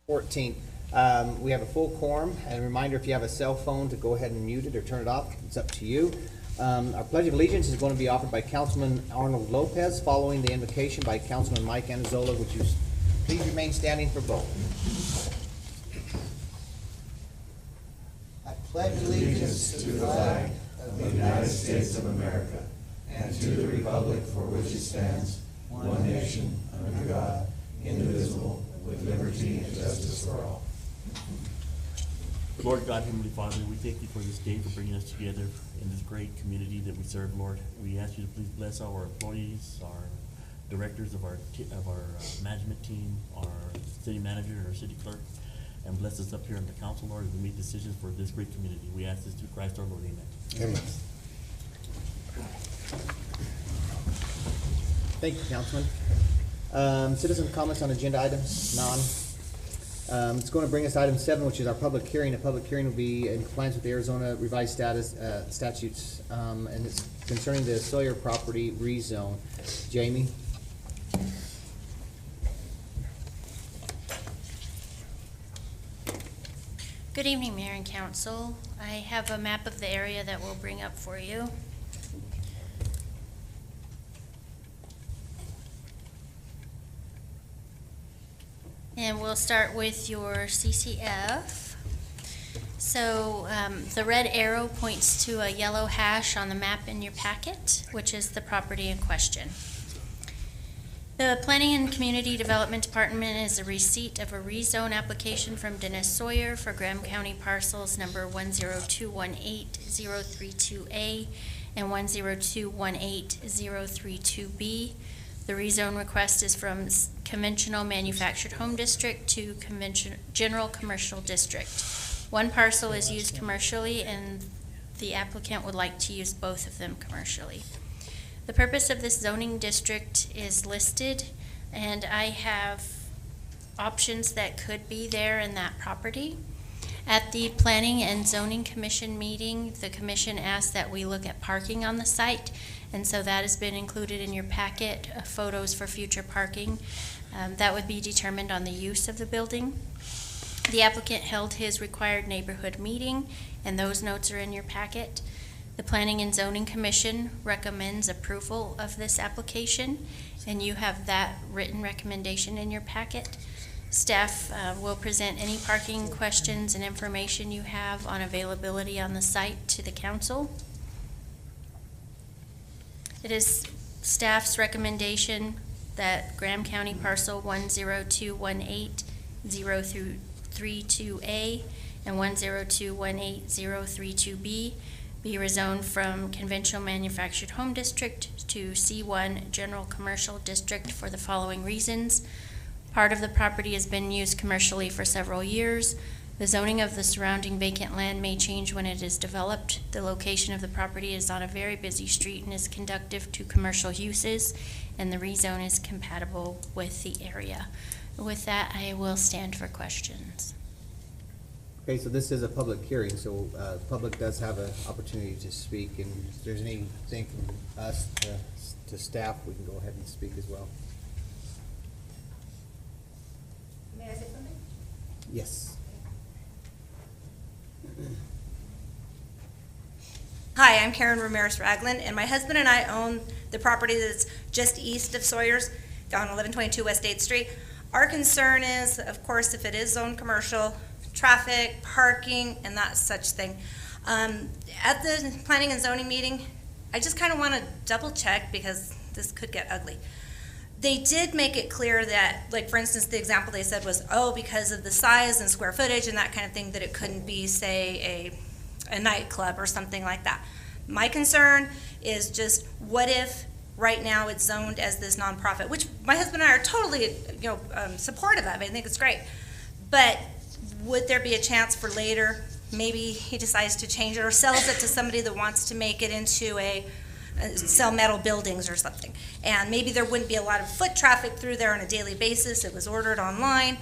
14th. We have a full quorum, and a reminder, if you have a cell phone, to go ahead and mute it or turn it off. It's up to you. Our Pledge of Allegiance is going to be offered by Councilman Arnold Lopez, following the invocation by Councilman Mike Anazola. Would you please remain standing for both? I pledge allegiance to the flag of the United States of America and to the republic for which it stands, one nation, under God, indivisible, with liberty and justice for all. Lord God, Heavenly Father, we thank you for this day, for bringing us together in this great community that we serve, Lord. We ask you to please bless our employees, our directors of our management team, our city manager, and our city clerk, and bless us up here in the council, Lord, as we make decisions for this great community. We ask this through Christ our Lord. Amen. Amen. Thank you, Councilman. Citizen comments on agenda items? None. It's going to bring us to item 7, which is our public hearing. A public hearing will be in compliance with the Arizona revised statutes, and it's concerning the Sawyer property rezone. Jamie? Good evening, Mayor and Council. I have a map of the area that we'll bring up for you. And we'll start with your CCF. So the red arrow points to a yellow hash on the map in your packet, which is the property in question. The Planning and Community Development Department is a receipt of a rezone application from Dennis Sawyer for Graham County parcels number 10218-032A and 10218-032B. The rezone request is from Conventional Manufactured Home District to General Commercial District. One parcel is used commercially, and the applicant would like to use both of them commercially. The purpose of this zoning district is listed, and I have options that could be there in that property. At the Planning and Zoning Commission meeting, the commission asked that we look at parking on the site, and so that has been included in your packet, photos for future parking. That would be determined on the use of the building. The applicant held his required neighborhood meeting, and those notes are in your packet. The Planning and Zoning Commission recommends approval of this application, and you have that written recommendation in your packet. Staff will present any parking questions and information you have on availability on the site to the council. It is staff's recommendation that Graham County parcel 10218-032A and 10218-032B be rezoned from Conventional Manufactured Home District to C1 General Commercial District for the following reasons. Part of the property has been used commercially for several years. The zoning of the surrounding vacant land may change when it is developed. The location of the property is on a very busy street and is conducive to commercial uses, and the rezone is compatible with the area. With that, I will stand for questions. Okay, so this is a public hearing, so public does have an opportunity to speak, and if there's anything from us to staff, we can go ahead and speak as well. May I say something? Yes. Hi, I'm Karen Ramirez Ragland, and my husband and I own the property that's just east of Sawyer's on 1122 West 8th Street. Our concern is, of course, if it is zoned commercial, traffic, parking, and that such thing. At the planning and zoning meeting, I just kind of want to double check because this could get ugly. They did make it clear that, like for instance, the example they said was, oh, because of the size and square footage and that kind of thing, that it couldn't be, say, a nightclub or something like that. My concern is just, what if right now it's zoned as this nonprofit, which my husband and I are totally, supportive of. I think it's great. But would there be a chance for later, maybe he decides to change it or sells it to somebody that wants to make it into sell metal buildings or something. And maybe there wouldn't be a lot of foot traffic through there on a daily basis. It was ordered online,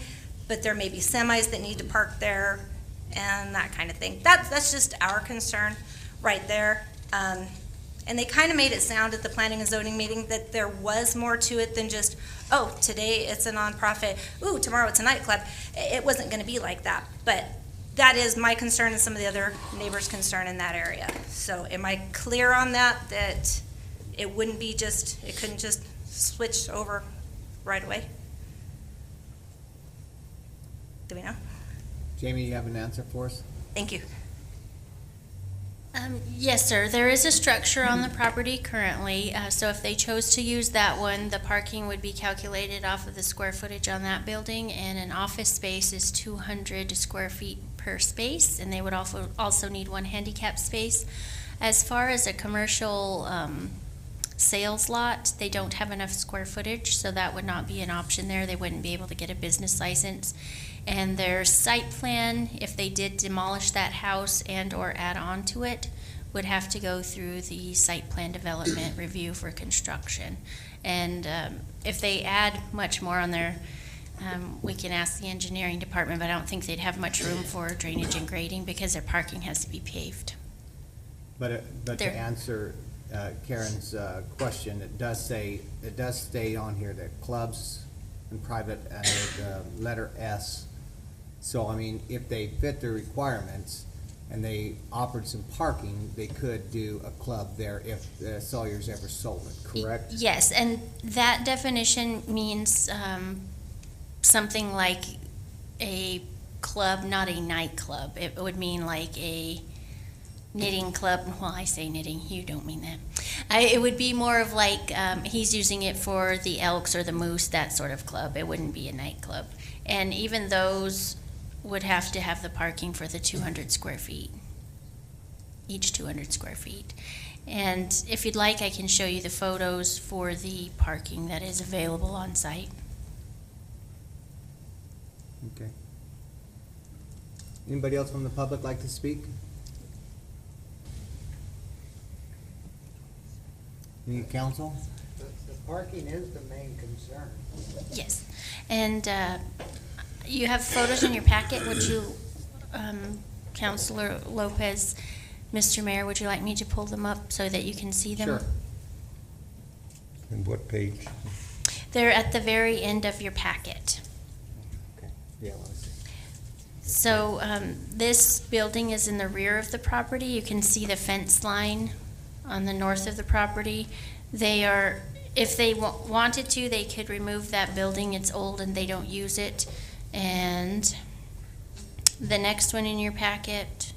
but there may be semis that need to park there and that kind of thing. That's just our concern right there. And they kind of made it sound at the planning and zoning meeting that there was more to it than just, oh, today it's a nonprofit, ooh, tomorrow it's a nightclub. It wasn't going to be like that. But that is my concern and some of the other neighbors' concern in that area. So am I clear on that, that it wouldn't be just, it couldn't just switch over right away? Do we know? Jamie, you have an answer for us? Thank you. Yes, sir. There is a structure on the property currently, so if they chose to use that one, the parking would be calculated off of the square footage on that building, and an office space is 200 square feet per space, and they would also need one handicap space. As far as a commercial sales lot, they don't have enough square footage, so that would not be an option there. They wouldn't be able to get a business license. And their site plan, if they did demolish that house and/or add on to it, would have to go through the site plan development review for construction. And if they add much more on there, we can ask the engineering department, but I don't think they'd have much room for drainage and grading because their parking has to be paved. But to There- answer Karen's question, it does stay on here that clubs and private, and the letter S. So, I mean, if they fit the requirements and they offered some parking, they could do a club there if Sawyer's ever sold it, correct? Yes, and that definition means something like a club, not a nightclub. It would mean like a knitting club. Well, I say knitting, you don't mean that. It would be more of like he's using it for the Elks or the Moose, that sort of club. It wouldn't be a nightclub. And even those would have to have the parking for the 200 square feet, each 200 square feet. And if you'd like, I can show you the photos for the parking that is available on site. Okay. Anybody else from the public like to speak? Any council? The parking is the main concern. Yes, and you have photos in your packet. Would you, Councilor Lopez, Mr. Mayor, would you like me to pull them up so that you can see them? Sure. And what page? They're at the very end of your packet. Okay. Yeah, I want to see. So this building is in the rear of the property. You can see the fence line on the north of the property. They are, if they wanted to, they could remove that building. It's old and they don't use it. And the next one in your packet,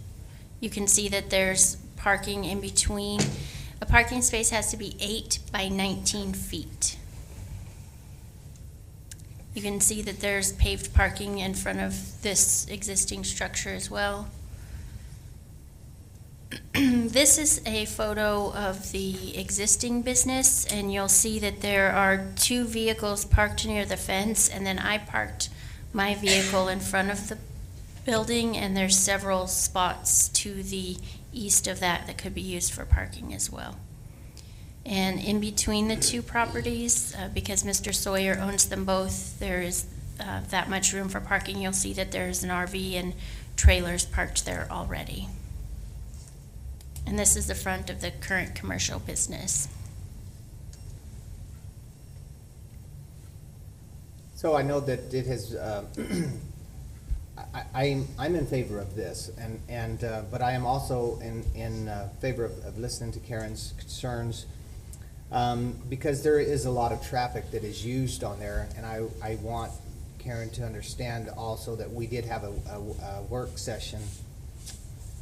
you can see that there's parking in between. A parking space has to be 8 by 19 feet. You can see that there's paved parking in front of this existing structure as well. This is a photo of the existing business, and you'll see that there are 2 vehicles parked near the fence, and then I parked my vehicle in front of the building, and there's several spots to the east of that could be used for parking as well. And in between the 2 properties, because Mr. Sawyer owns them both, there is that much room for parking. You'll see that there's an RV and trailers parked there already. And this is the front of the current commercial business. So I know that it has, I'm in favor of this, but I am also in favor of listening to Karen's concerns, because there is a lot of traffic that is used on there, and I want Karen to understand also that we did have a work session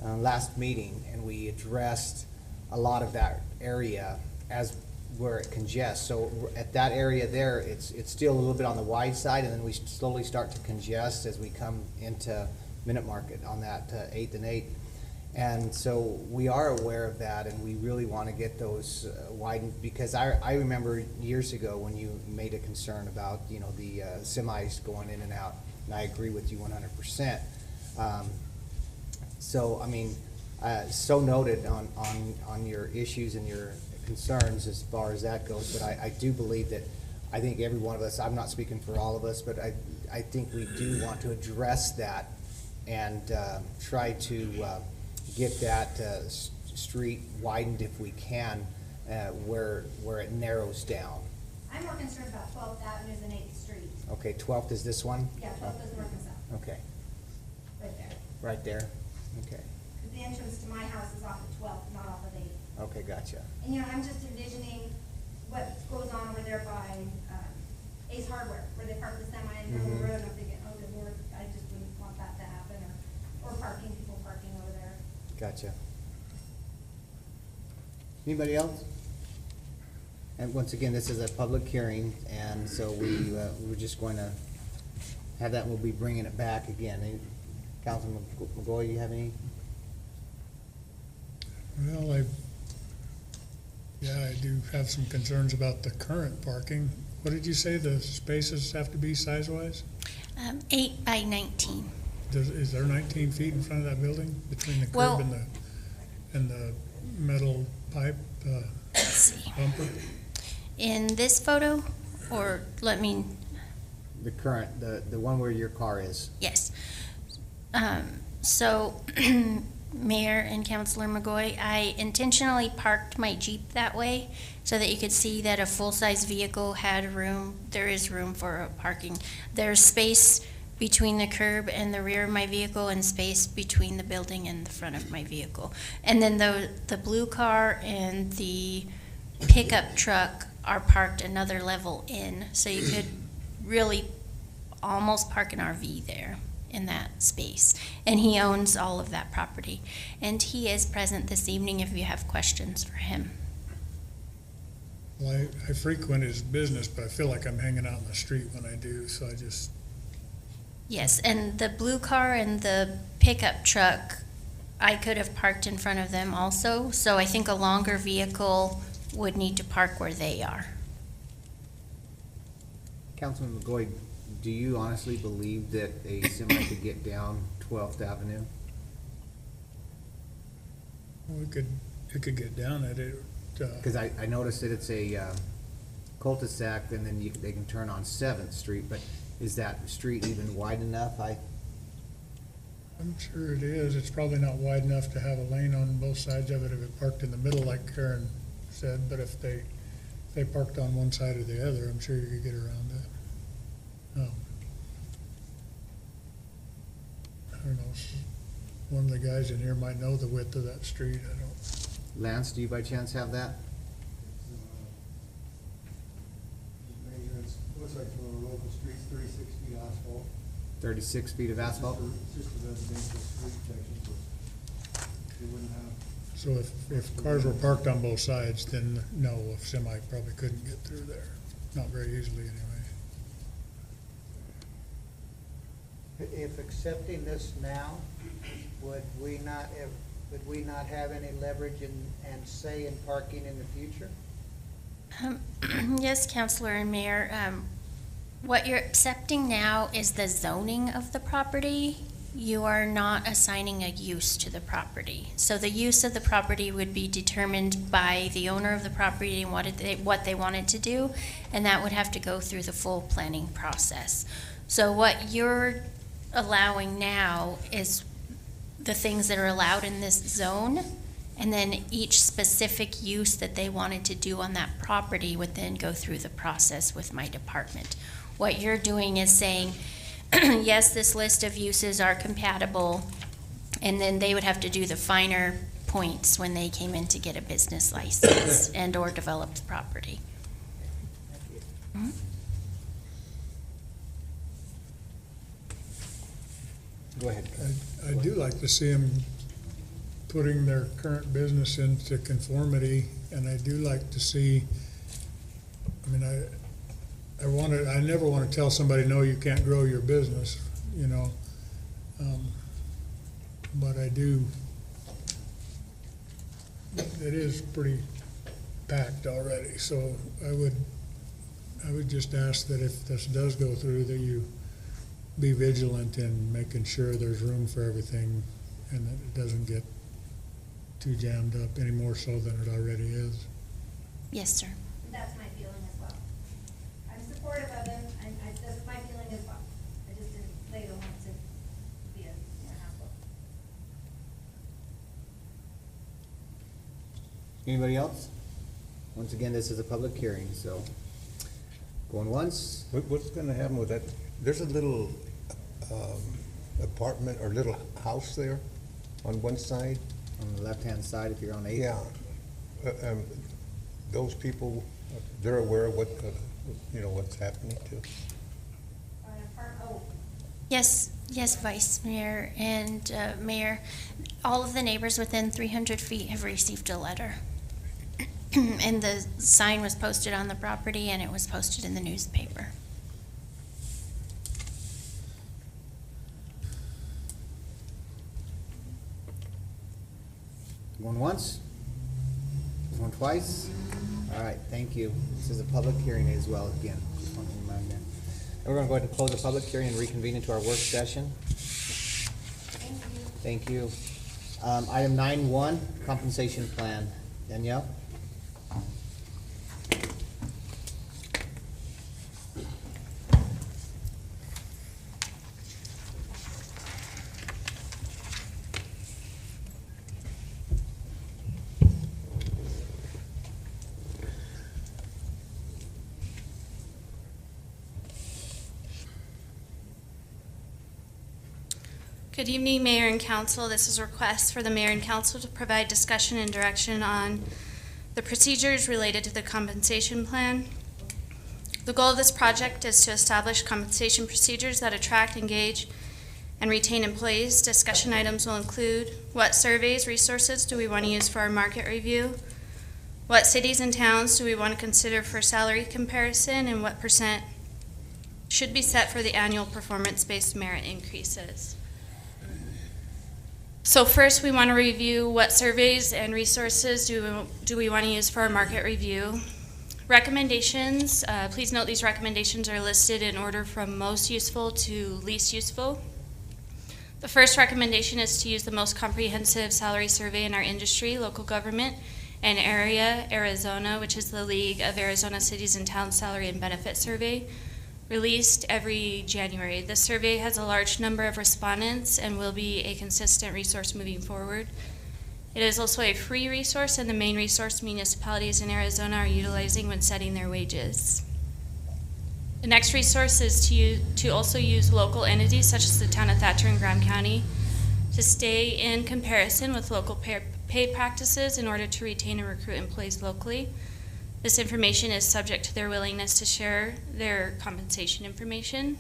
last meeting, and we addressed a lot of that area as where it congests. So at that area there, it's still a little bit on the wide side, and then we slowly start to congest as we come into Minute Market on that 8th and 8th. And so we are aware of that, and we really want to get those widened, because I remember years ago when you made a concern about, you know, the semis going in and out, and I agree with you 100%. So, I mean, so noted on your issues and your concerns as far as that goes, but I do believe that, I think every one of us, I'm not speaking for all of us, but I think we do want to address that and try to get that street widened if we can. where it narrows down? I'm more concerned about 12th Avenue than 8th Street. Okay, 12th is this one? Yeah, 12th is north and south, Okay, right there. right there? Okay, Because the entrance to my house is off of 12th, not off of 8th. okay, gotcha. And, you know, I'm just envisioning what goes on over there by Ace Hardware, where they park the semi in the middle of the road, and I'm thinking, oh, good Lord, I just wouldn't want that to happen, or people parking over there. Gotcha. Anybody else? And once again, this is a public hearing, and so we're just going to have that, we'll be bringing it back again. Councilman McGoy, you have any? Well, I do have some concerns about the current parking. What did you say the spaces have to be size-wise? 8 by 19. Is there 19 feet in front of that building between the Well- curb and the metal pipe Let's see. bumper? In this photo, or let me, The current, the one where your car is. yes. So, Mayor and Councilor McGoy, I intentionally parked my Jeep that way so that you could see that a full-size vehicle had room, there is room for parking. There's space between the curb and the rear of my vehicle and space between the building and the front of my vehicle. And then the blue car and the pickup truck are parked another level in, so you could really almost park an RV there in that space. And he owns all of that property. And he is present this evening if you have questions for him. Well, I frequent his business, but I feel like I'm hanging out in the street when I do, so I just, Yes, and the blue car and the pickup truck, I could have parked in front of them also. So I think a longer vehicle would need to park where they are. Councilman McGoy, do you honestly believe that a semi could get down 12th Avenue? well, it could get down at it. Because I noticed that it's a cul-de-sac, and then they can turn on 7th Street, but is that street even wide enough? I'm sure it is. It's probably not wide enough to have a lane on both sides of it if it parked in the middle, like Karen said, but if they parked on one side or the other, I'm sure you could get around it. I don't know, one of the guys in here might know the width of that street, I don't. Lance, do you by chance have that? Measurements, looks like for a local streets, 36 feet asphalt. 36 feet of asphalt? It's just a residential street section, so they wouldn't have. So if cars were parked on both sides, then no, a semi probably couldn't get through there, not very easily anyway. If accepting this now, would we not have any leverage and say in parking in the future? Yes, Councilor and Mayor, what you're accepting now is the zoning of the property. You are not assigning a use to the property. So the use of the property would be determined by the owner of the property and what they wanted to do, and that would have to go through the full planning process. So what you're allowing now is the things that are allowed in this zone, and then each specific use that they wanted to do on that property would then go through the process with my department. What you're doing is saying, yes, this list of uses are compatible, and then they would have to do the finer points when they came in to get a business license and/or develop the property. Mhm. Go ahead. I do like to see them putting their current business into conformity, and I do like to see, I mean, I never want to tell somebody, no, you can't grow your business, you know. But I do, it is pretty packed already, so I would just ask that if this does go through, that you be vigilant in making sure there's room for everything and that it doesn't get too jammed up any more so than it already is. Yes, sir. That's my feeling as well. I'm supportive of them, and that's my feeling as well. I just didn't, they don't want to be a hassle. Anybody else? Once again, this is a public hearing, so going once, What's gonna happen with that? There's a little apartment or little house there on one side. on the left-hand side if you're on 8. Yeah. Those people, they're aware of what, what's happening to. Yes, yes, Vice Mayor and Mayor. All of the neighbors within 300 feet have received a letter. And the sign was posted on the property and it was posted in the newspaper. Going once? Going twice? All right, thank you. This is a public hearing as well, again. Just want to remind you. And we're going to go ahead and close the public hearing and reconvene into our work session. Thank you. Item 9.1, compensation plan. Danielle? Good evening, Mayor and Council. This is a request for the Mayor and Council to provide discussion and direction on the procedures related to the compensation plan. The goal of this project is to establish compensation procedures that attract, engage, and retain employees. Discussion items will include what surveys, resources do we want to use for our market review, what cities and towns do we want to consider for salary comparison, and what % should be set for the annual performance-based merit increases. So first, we want to review what surveys and resources do we want to use for our market review. Recommendations, please note these recommendations are listed in order from most useful to least useful. The first recommendation is to use the most comprehensive salary survey in our industry, local government, and area, Arizona, which is the League of Arizona Cities and Towns Salary and Benefit Survey, released every January. This survey has a large number of respondents and will be a consistent resource moving forward. It is also a free resource and the main resource municipalities in Arizona are utilizing when setting their wages. The next resource is to also use local entities such as the town of Thatcher and Graham County to stay in comparison with local pay practices in order to retain and recruit employees locally. This information is subject to their willingness to share their compensation information.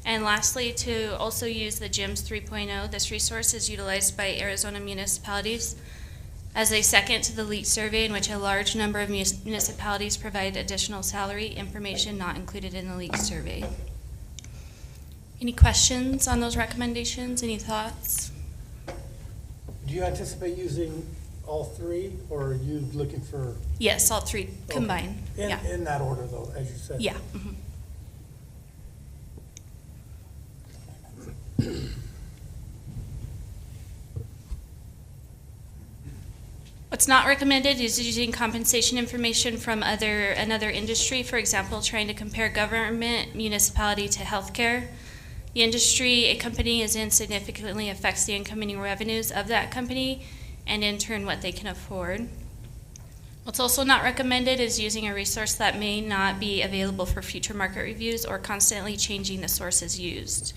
And lastly, to also use the GIMS 3.0. This resource is utilized by Arizona municipalities as a second to the LEAT survey, in which a large number of municipalities provide additional salary information not included in the LEAT survey. Any questions on those recommendations? Any thoughts? Do you anticipate using all three, or are you looking for? Yes, all three combined. Yeah. In that order, though, as you said? Yeah. Mhm. What's not recommended is using compensation information from another industry, for example, trying to compare government, municipality to healthcare. The industry a company is in significantly affects the incoming revenues of that company and in turn what they can afford. What's also not recommended is using a resource that may not be available for future market reviews or constantly changing the sources used.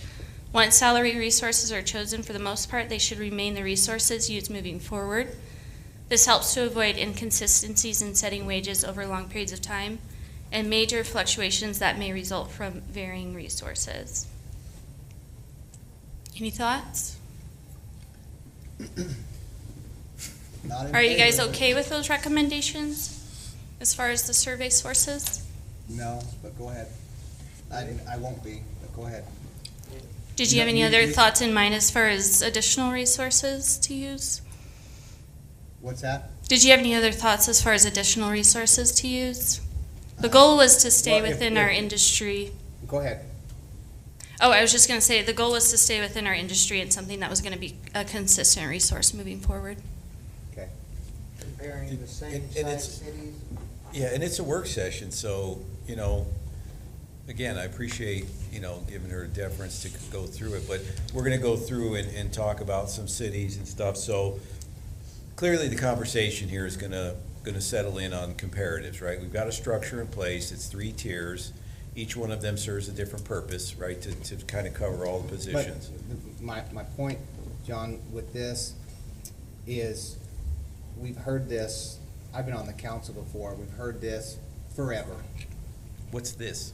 Once salary resources are chosen, for the most part, they should remain the resources used moving forward. This helps to avoid inconsistencies in setting wages over long periods of time and major fluctuations that may result from varying resources. Any thoughts? Are you guys okay with those recommendations as far as the survey sources? No, but go ahead. I won't be, but go ahead. Did you have any other thoughts in mind as far as additional resources to use? What's that? Did you have any other thoughts as far as additional resources to use? The goal was to stay Well, within our industry. Go ahead. Oh, I was just going to say, the goal was to stay within our industry and something that was going to be a consistent resource moving forward. Okay. Comparing the same And size it's- cities. Yeah, and it's a work session, so, again, I appreciate, giving her a deference to go through it, but we're gonna go through and talk about some cities and stuff, so clearly the conversation here is gonna gonna settle in on comparatives, right? We've got a structure in place, it's 3 tiers. Each one of them serves a different purpose, right, to kind of cover all the positions. But my point, John, with this is, we've heard this, I've been on the council before, we've heard this forever. What's this?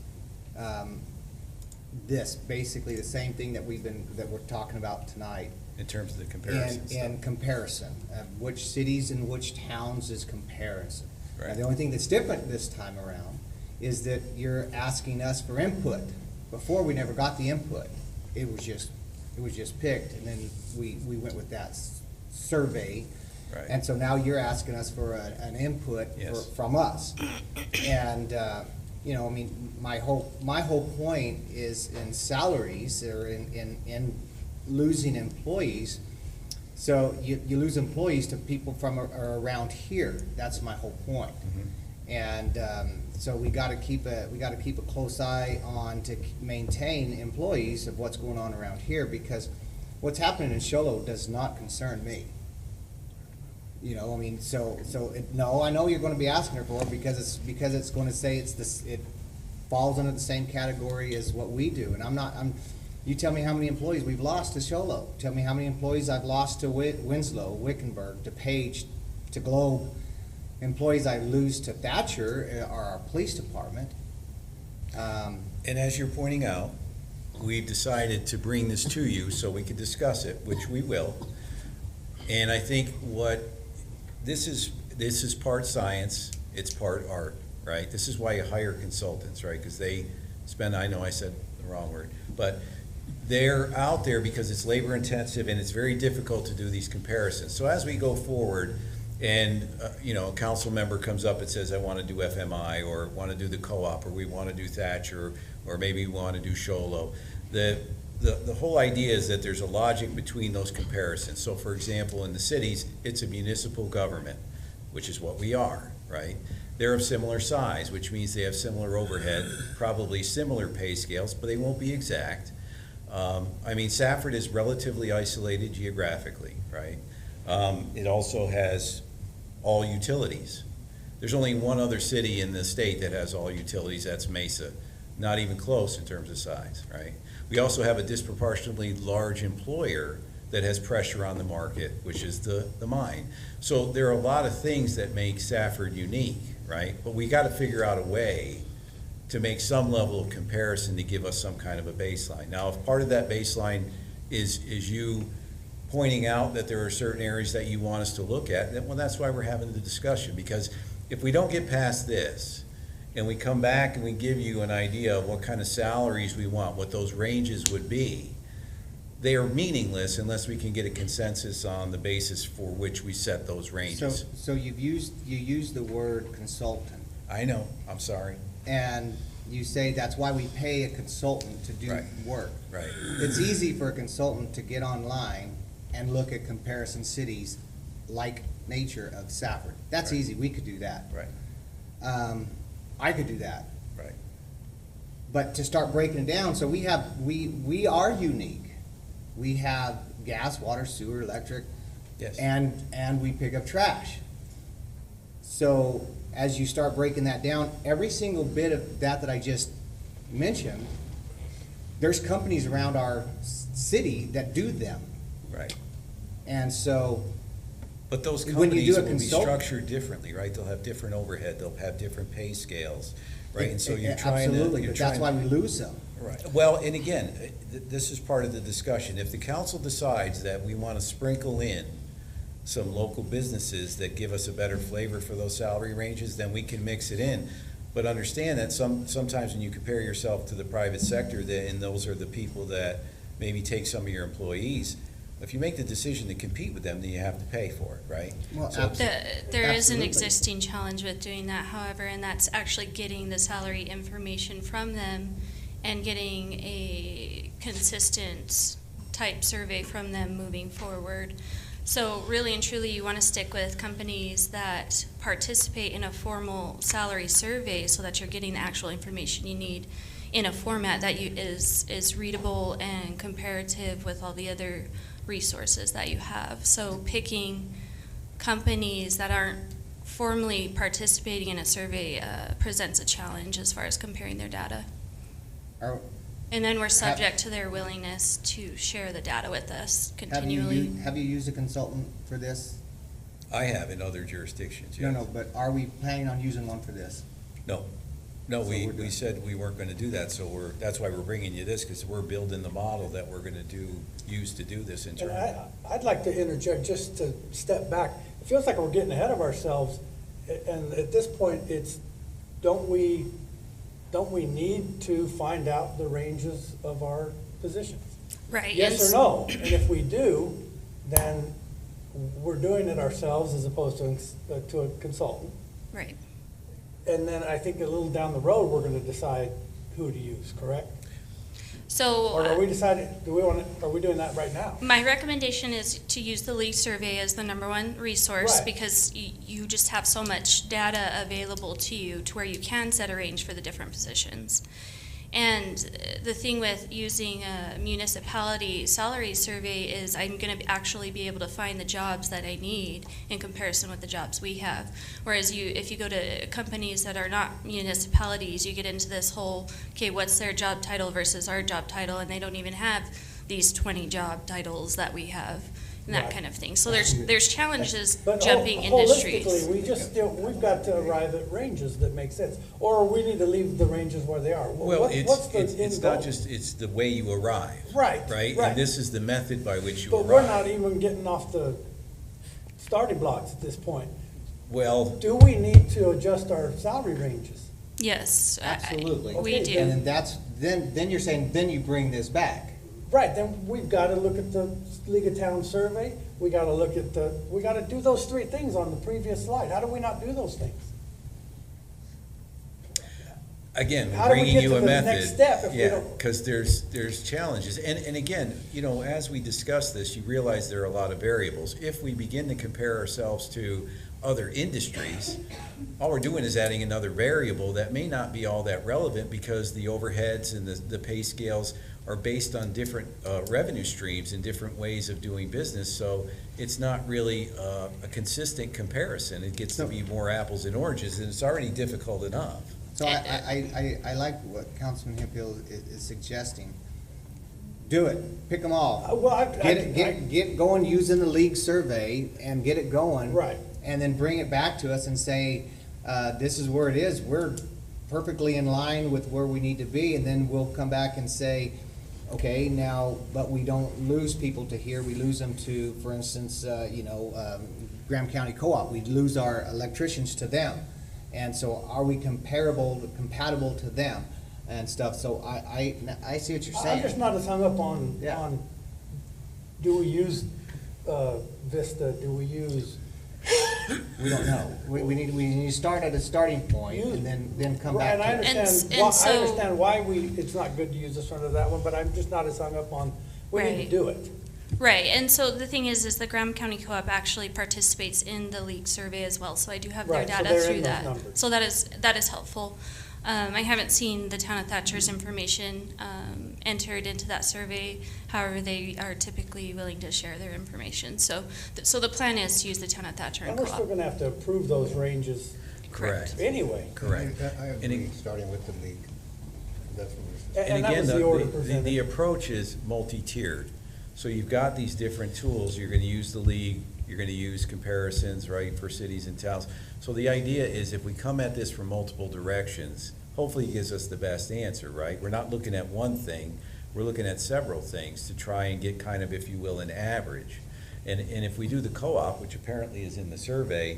This, basically the same thing that we're talking about tonight. In terms of the comparison stuff? In comparison, which cities and which towns is comparison. Now, Right. the only thing that's different this time around is that you're asking us for input. Before, we never got the input. It was just picked, and then we went with that survey. Right. And so now you're asking us for an input Yes. from us. And, you know, I mean, my whole point is in salaries, or in losing employees. So you lose employees to people from or around here. That's my whole point. And so we gotta keep a close eye on to maintain employees of what's going on around here, because what's happening in Show Low does not concern me. You know, I mean, no, I know you're gonna be asking her for it, because it's gonna say it falls under the same category as what we do, and you tell me how many employees we've lost to Show Low. Tell me how many employees I've lost to Winslow, Wickenburg, to Page, to Globe. Employees I lose to Thatcher are our police department. And as you're pointing out, we've decided to bring this to you so we could discuss it, which we will. And I think this is part science, it's part art, right? This is why you hire consultants, right? Because they spend, I know I said the wrong word, but they're out there because it's labor intensive and it's very difficult to do these comparisons. So as we go forward, and a council member comes up and says, I want to do FMI, or want to do the co-op, or we want to do Thatcher, or maybe we want to do Show Low. The whole idea is that there's a logic between those comparisons. So for example, in the cities, it's a municipal government, which is what we are, right? They're of similar size, which means they have similar overhead, probably similar pay scales, but they won't be exact. Safford is relatively isolated geographically, right? It also has all utilities. There's only one other city in the state that has all utilities, that's Mesa. Not even close in terms of size, right? We also have a disproportionately large employer that has pressure on the market, which is the mine. So there are a lot of things that make Safford unique, right? But we gotta figure out a way to make some level of comparison to give us some kind of a baseline. Now, if part of that baseline is you pointing out that there are certain areas that you want us to look at, then, well, that's why we're having the discussion. Because if we don't get past this, and we come back and we give you an idea of what kind of salaries we want, what those ranges would be, they are meaningless unless we can get a consensus on the basis for which we set those ranges. So you used the word consultant, I know, I'm sorry. and you say that's why we pay a consultant to do Right. work. Right. It's easy for a consultant to get online and look at comparison cities like nature of Safford. That's Right. easy, we could do that. Right, I could do that. right. But to start breaking it down, so we are unique. We have gas, water, sewer, electric, Yes. and we pick up trash. So as you start breaking that down, every single bit of that I just mentioned, there's companies around our city that do them. Right. And so, But those When you companies do a will be consult- structured differently, right? They'll have different overhead, they'll have different pay scales, right? And so you're trying to. absolutely, you're but that's why trying- we lose them. Right. Well, and again, this is part of the discussion. If the council decides that we want to sprinkle in some local businesses that give us a better flavor for those salary ranges, then we can mix it in. But understand that sometimes when you compare yourself to the private sector, and those are the people that maybe take some of your employees, if you make the decision to compete with them, then you have to pay for it, right? Well, So- There is an Absolutely. existing challenge with doing that, however, and that's actually getting the salary information from them and getting a consistent type survey from them moving forward. So really and truly, you want to stick with companies that participate in a formal salary survey so that you're getting the actual information you need in a format that is readable and comparative with all the other resources that you have. So picking companies that aren't formally participating in a survey presents a challenge as far as comparing their data. Are- And then we're subject to their willingness to share the data with us continually. Have you used a consultant for this? I have in other jurisdictions, No, yes. no, but are we planning on using one for this? No, So we we're done. said we weren't gonna do that, so that's why we're bringing you this, because we're building the model that we're gonna use to do this And internally. I'd like to interject, just to step back. It feels like we're getting ahead of ourselves, and at this point, don't we need to find out the ranges of our positions? Right. Yes or no? And if we do, then we're doing it ourselves as opposed to a consultant. Right. And then I think a little down the road, we're gonna decide who to use, correct? So. Or are we deciding, are we doing that right now? My recommendation is to use the league survey as the number one resource Right. because you just have so much data available to you to where you can set a range for the different positions. And the thing with using a municipality salary survey is I'm going to actually be able to find the jobs that I need in comparison with the jobs we have. Whereas if you go to companies that are not municipalities, you get into this whole, okay, what's their job title versus our job title, and they don't even have these 20 job titles that we have, and that Right. kind of thing. So there's challenges But jumping industries. Holistically, we've got to arrive at ranges that make sense, or we need to leave the ranges where they are. Well, What's the it's end not goal? just, it's the way you arrive. Right, Right? right. And this is the method by which you But we're not arrive. even getting off the starting blocks at this point. Well, Do we need to adjust our salary ranges? Yes. Absolutely. We Okay, do. And then then you're saying, then you bring this back. Right, then we've got to look at the League of Towns survey, we got to look at we got to do those three things on the previous slide. How do we not do those things? again, How we're do we bringing get you to a the method. next step if we Yeah, don't- because there's challenges. And again, as we discuss this, you realize there are a lot of variables. If we begin to compare ourselves to other industries, all we're doing is adding another variable that may not be all that relevant because the overheads and the pay scales are based on different revenue streams and different ways of doing business. So it's not really a consistent comparison. It gets to be more apples and oranges, and it's already difficult enough. So I like what Councilman Hemphill is suggesting. Do it, pick them all. Well, Get going using the league survey and get it going. Right. And then bring it back to us and say, this is where it is, we're perfectly in line with where we need to be, and then we'll come back and say, okay, now, but we don't lose people to here, we lose them to, for instance, Graham County Co-op, we lose our electricians to them. And so are we compatible to them and stuff, so I see what you're saying. I'm just not as hung up on, Yeah. do we use Vista, do we use? We don't know, we need to start at a starting point and then come back And I to it. understand, And so- I understand why it's not good to use this one or that one, but I'm just not as hung up on, we need to Right. do it. Right, and so the thing is the Graham County Co-op actually participates in the league survey as well, so I do have their Right, so data they're in through those that. numbers. So that is helpful. I haven't seen the town of Thatcher's information entered into that survey. However, they are typically willing to share their information. So the plan is to use the town of Thatcher And and we're still Co-op. gonna have to approve those ranges Correct. anyway. Correct. I And agree, it- starting with the league. That's what we're saying. And that again, was the order presented. the approach is multi-tiered. So you've got these different tools, you're gonna use the league, you're gonna use comparisons, right, for cities and towns. So the idea is if we come at this from multiple directions, hopefully it gives us the best answer, right? We're not looking at one thing, we're looking at several things to try and get kind of, if you will, an average. And if we do the co-op, which apparently is in the survey,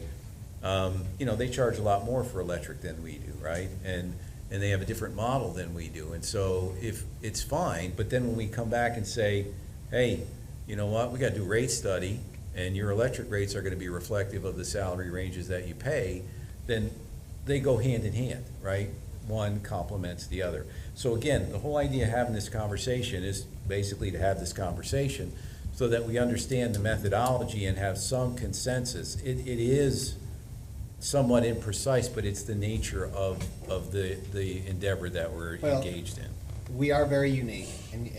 they charge a lot more for electric than we do, right? And they have a different model than we do. And so if it's fine, but then when we come back and say, hey, you know what, we gotta do rate study, and your electric rates are gonna be reflective of the salary ranges that you pay, then they go hand in hand, right? One complements the other. So again, the whole idea of having this conversation is basically to have this conversation so that we understand the methodology and have some consensus. It is somewhat imprecise, but it's the nature of the endeavor that we're Well, engaged in. We are very unique, and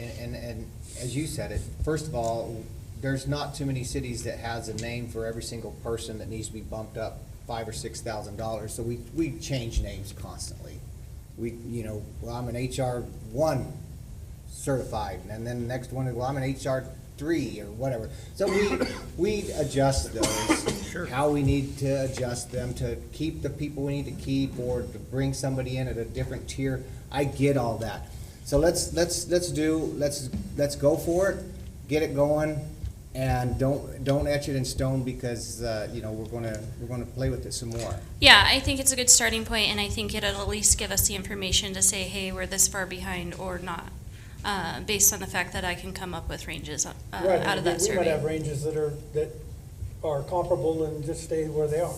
as you said it, first of all, there's not too many cities that has a name for every single person that needs to be bumped up $5,000 or $6,000, so we change names constantly. We, well, I'm an HR1 certified, and then the next one is, well, I'm an HR3 or whatever. So we adjust those, how we need to adjust them to keep the people we need to keep, or to bring somebody in at a different tier. I get all that. So let's go for it, get it going, and don't etch it in stone, because, we're gonna play with it some more. Yeah, I think it's a good starting point, and I think it'll at least give us the information to say, hey, we're this far behind or not, based on the fact that I can come up with ranges Right, out of that we might have survey. ranges that are comparable and just stay where they are.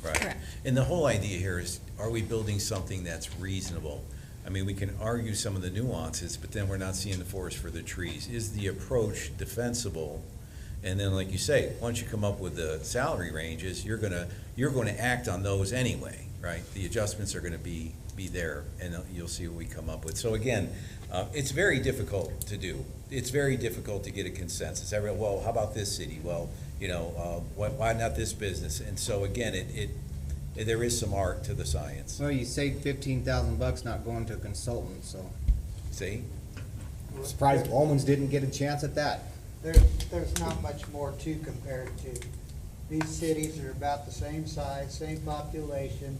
Right. Correct. And the whole idea here is, are we building something that's reasonable? I mean, we can argue some of the nuances, but then we're not seeing the forest for the trees. Is the approach defensible? And then, like you say, once you come up with the salary ranges, you're gonna act on those anyway, right? The adjustments are gonna be there, and you'll see what we come up with. So again, it's very difficult to do. It's very difficult to get a consensus. Well, how about this city? Well, why not this business? And so again, there is some art to the science. Well, you saved $15,000 not going to a consultant, so See? surprised Bowman's didn't get a chance at that. There's not much more to compare it to. These cities are about the same size, same population,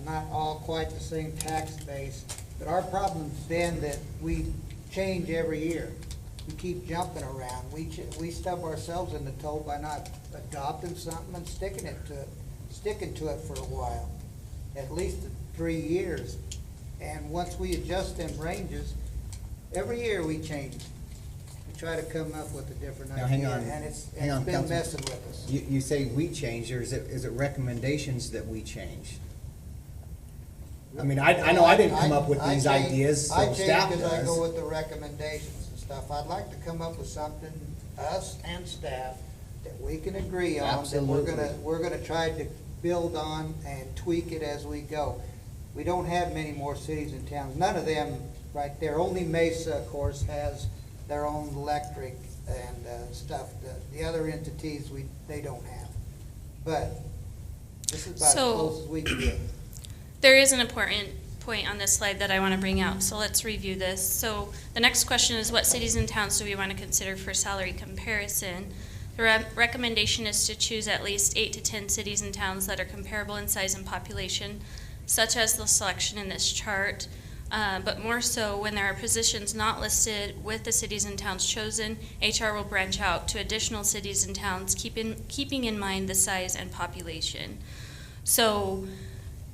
not all quite the same tax base. But our problem's been that we change every year. We keep jumping around. We stub ourselves in the toe by not adopting something and sticking to it for a while, at least 3 years. And once we adjust them ranges, every year we change. We try to come up with a different Now, idea, hang on. and it's Hang on, been Councilman. messing with us. You say we change, or is it recommendations that we change? I mean, I know I didn't come up with these ideas, so staff I change because I go does. with the recommendations and stuff. I'd like to come up with something, us and staff, that we can agree on, that Absolutely. we're gonna try to build on and tweak it as we go. We don't have many more cities and towns, none of them right there. Only Mesa, of course, has their own electric and stuff. The other entities, they don't have. But this is about as So- close as we can get. There is an important point on this slide that I want to bring out, so let's review this. So the next question is, what cities and towns do we want to consider for salary comparison? The recommendation is to choose at least 8 to 10 cities and towns that are comparable in size and population, such as the selection in this chart. But more so, when there are positions not listed with the cities and towns chosen, HR will branch out to additional cities and towns, keeping in mind the size and population. So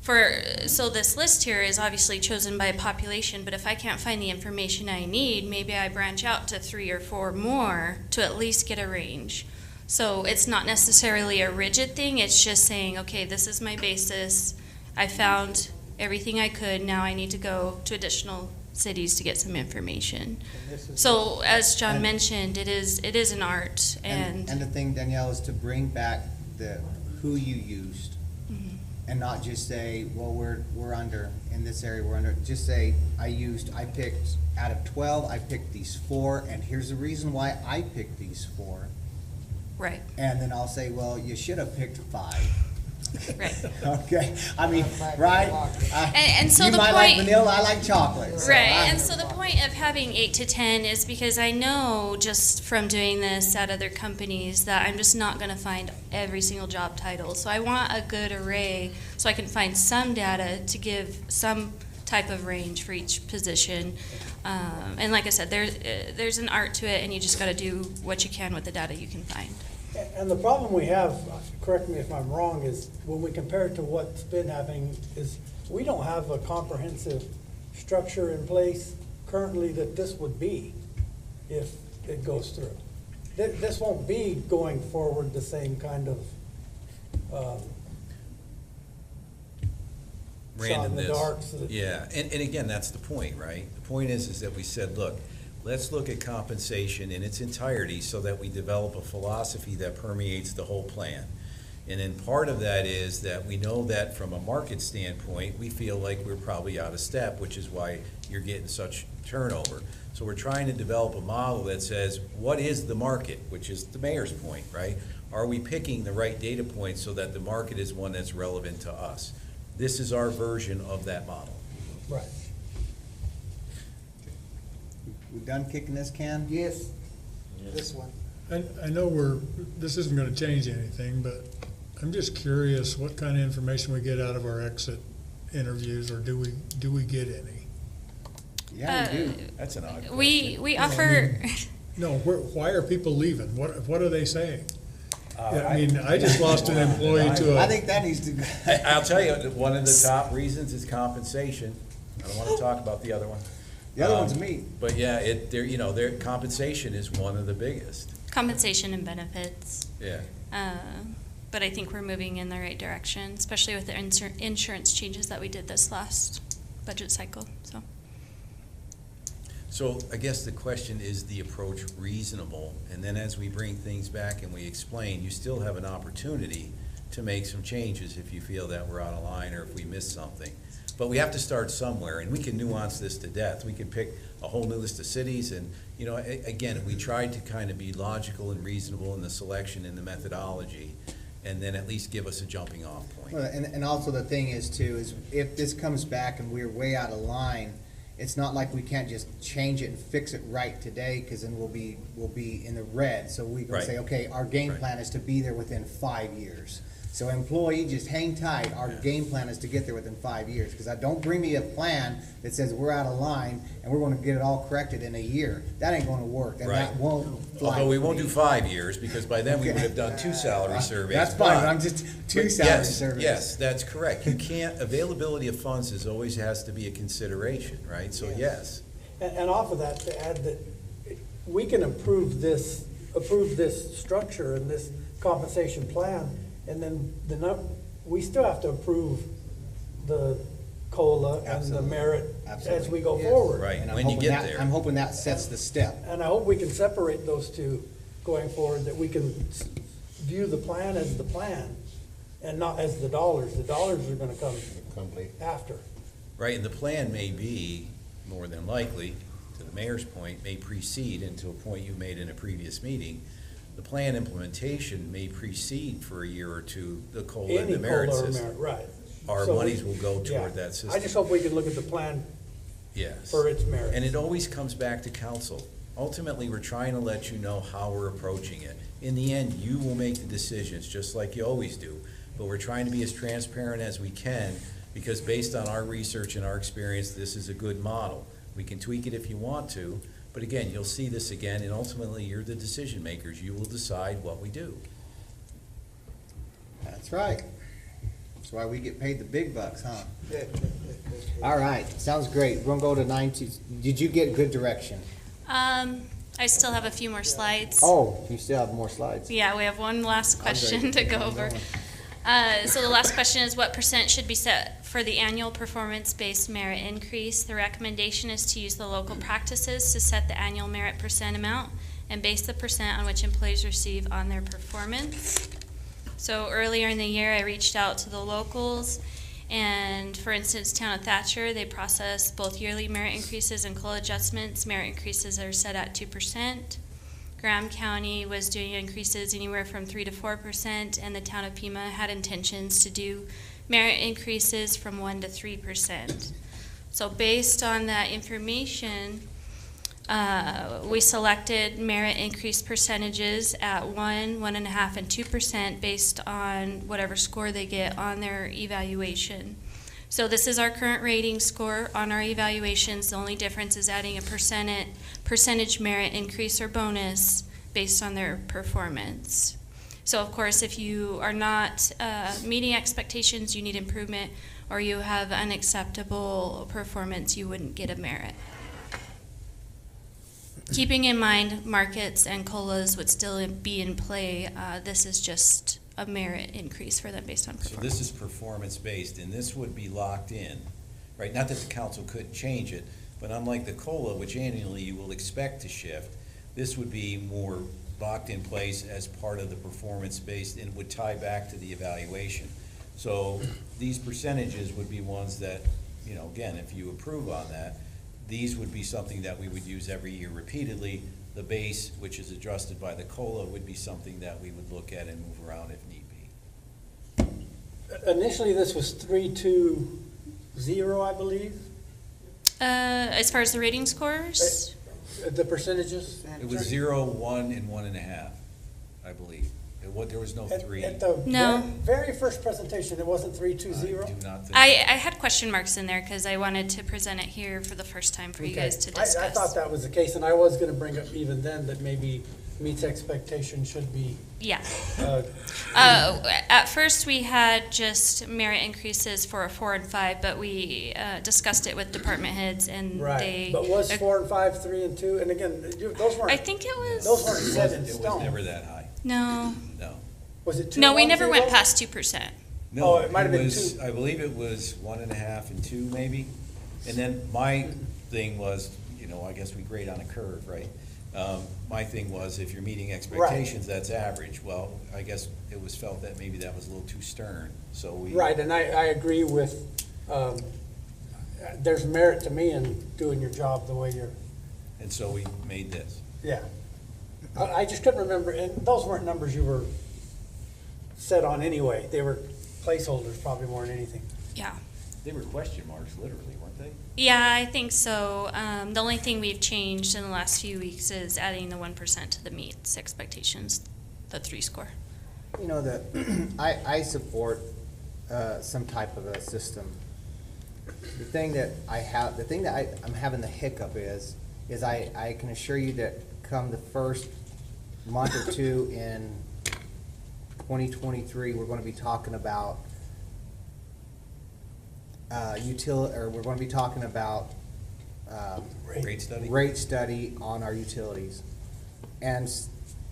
this list here is obviously chosen by population, but if I can't find the information I need, maybe I branch out to 3 or 4 more to at least get a range. So it's not necessarily a rigid thing, it's just saying, okay, this is my basis, I found everything I could, now I need to go to additional cities to get some information. And this is So as John And- mentioned, it is an art, And the thing, Danielle, is to bring back who you used, and not just say, well, we're under, in this area, we're under. Just say, I picked, out of 12, I picked these 4, and here's the reason why I picked these 4. right, And then I'll say, well, you should have picked 5. right. Okay, I mean, right? And so You the might like point- vanilla, I like chocolate. so Right, I- and so the point of having 8 to 10 is because I know just from doing this at other companies that I'm just not gonna find every single job title. So I want a good array so I can find some data to give some type of range for each position. And like I said, there's an art to it, and you just gotta do what you can with the data you can find. And the problem we have, correct me if I'm wrong, is when we compare it to what's been happening, is we don't have a comprehensive structure in place currently that this would be if it goes through. This won't be going forward the same kind of shot in the Randomness. dark. So that- Yeah, and again, that's the point, right? The point is that we said, look, let's look at compensation in its entirety so that we develop a philosophy that permeates the whole plan. And then part of that is that we know that from a market standpoint, we feel like we're probably out of step, which is why you're getting such turnover. So we're trying to develop a model that says, what is the market, which is the mayor's point, right? Are we picking the right data points so that the market is one that's relevant to us? This is our version of that model. Right. We done kicking this can? Yes, this one. I know this isn't gonna change anything, but I'm just curious what kind of information we get out of our exit interviews, or do we get any? Yeah, we do. That's an odd question. We No, I offer, No, why are people leaving? What are they saying? Yeah, I mean, I just lost an employee to I a, think that needs to. I'll tell you, one of the top reasons is compensation. I don't want to talk about the other one. The other one's me. But yeah, their compensation is one of the biggest. compensation and benefits. Yeah. But I think we're moving in the right direction, especially with the insurance changes that we did this last budget cycle, so. So I guess the question is the approach reasonable? And then as we bring things back and we explain, you still have an opportunity to make some changes if you feel that we're out of line or if we missed something. But we have to start somewhere, and we can nuance this to death. We could pick a whole new list of cities, and, you know, again, we tried to kind of be logical and reasonable in the selection and the methodology, and then at least give us a jumping off point. Well, and also the thing is too, is if this comes back and we're way out of line, it's not like we can't just change it and fix it right today, because then we'll be in the red. So we can Right. say, okay, our game Right. plan is to be there within 5 years. So employee, just hang tight. Our game plan is to get there within 5 years. Because don't bring me a plan that says we're out of line and we're gonna get it all corrected in a year. That ain't gonna work, and that Right. won't fly. Although we with won't me. do 5 years, because by then we Okay. would have done 2 salary surveys. That's fine, but- but I'm just, two but salary yes, surveys. Yes, that's correct. You can't, availability of funds always has to be a consideration, right? So yes. And off of that, to add that we can approve this structure and this compensation plan, and then we still have to approve the COLA and the Absolutely. merit as Absolutely. we go Yes. forward. Right, And I'm when you hoping get that- there. I'm hoping that sets the step. And I hope we can separate those two going forward, that we can view the plan as the plan and not as the dollars. The dollars are gonna come Complete. after. Right, and the plan may be, more than likely, to the mayor's point, may precede, and to a point you made in a previous meeting, the plan implementation may precede for a year or two the COLA and Any the merit COLA or system. merit, right. Our So monies will go yeah. toward that system. I just hope we can look at the plan Yes. for its merits. And it always comes back to council. Ultimately, we're trying to let you know how we're approaching it. In the end, you will make the decisions, just like you always do. But we're trying to be as transparent as we can, because based on our research and our experience, this is a good model. We can tweak it if you want to, but again, you'll see this again, and ultimately, you're the decision makers. You will decide what we do. That's right. That's why we get paid the big bucks, huh? All right, sounds great. We're gonna go to 9-2. Did you get good direction? I still have a few more slides. Oh, you still have more slides. Yeah, we have one last question to go over. So the last question is, what percent should be set for the annual performance-based merit increase? The recommendation is to use the local practices to set the annual merit percent amount and base the percent on which employees receive on their performance. So earlier in the year, I reached out to the locals, and for instance, Town of Thatcher, they process both yearly merit increases and COLA adjustments. Merit increases are set at 2%. Graham County was doing increases anywhere from 3 to 4%, and the town of Pima had intentions to do merit increases from 1 to 3%. So based on that information, we selected merit increase percentages at 1, 1.5, and 2% based on whatever score they get on their evaluation. So this is our current rating score on our evaluations. The only difference is adding a percentage merit increase or bonus based on their performance. So of course, if you are not meeting expectations, you need improvement, or you have unacceptable performance, you wouldn't get a merit. Keeping in mind markets and COLAs would still be in play, this is just a merit increase for them based on So performance. this is performance-based, and this would be locked in, right? Not that the council couldn't change it, but unlike the COLA, which annually you will expect to shift, this would be more locked in place as part of the performance-based and would tie back to the evaluation. So these percentages would be ones that, you know, again, if you approve on that, these would be something that we would use every year repeatedly. The base, which is adjusted by the COLA, would be something that we would look at and move around if need be. Initially, this was 320, I believe, As far as the rating scores, the percentages. It was 0, 1, and 1.5, I believe. There was no At 3. the No. very first presentation, it wasn't 320? I do not think. I had question marks in there because I wanted to present it here for the first time for you Okay. guys to discuss. I thought that was the case, and I was gonna bring up even then that maybe meets expectation should be, Yeah. uh, At first, we had just merit increases for a 4 and 5, but we discussed it with department heads and right. they. But was 4 and 5, 3 and 2? And again, those I weren't, think it was. those weren't It set in was stone. never that high, No. no. Was it 2? No, we never 1, went 0? past 2%. No, Oh, it might have been was- 2. I believe it was 1.5 and 2, maybe. And then my thing was, I guess we grade on a curve, right? My thing was, if you're meeting expectations, that's average. Well, I guess it was felt that maybe that was a little too stern, so we. Right, and I agree with, there's merit to me in doing your job the way you're, And so we made this. yeah. I just couldn't remember, and those weren't numbers you were set on anyway. They were placeholders probably more than anything. Yeah. They were question marks, literally, weren't they? Yeah, I think so. The only thing we've changed in the last few weeks is adding the 1% to the meets expectations, the 3 score. I support some type of a system. The thing that I'm having the hiccup is I can assure you that come the first month or two in 2023, we're going to be talking about we're going to be talking about Rate study? rate study on our utilities. And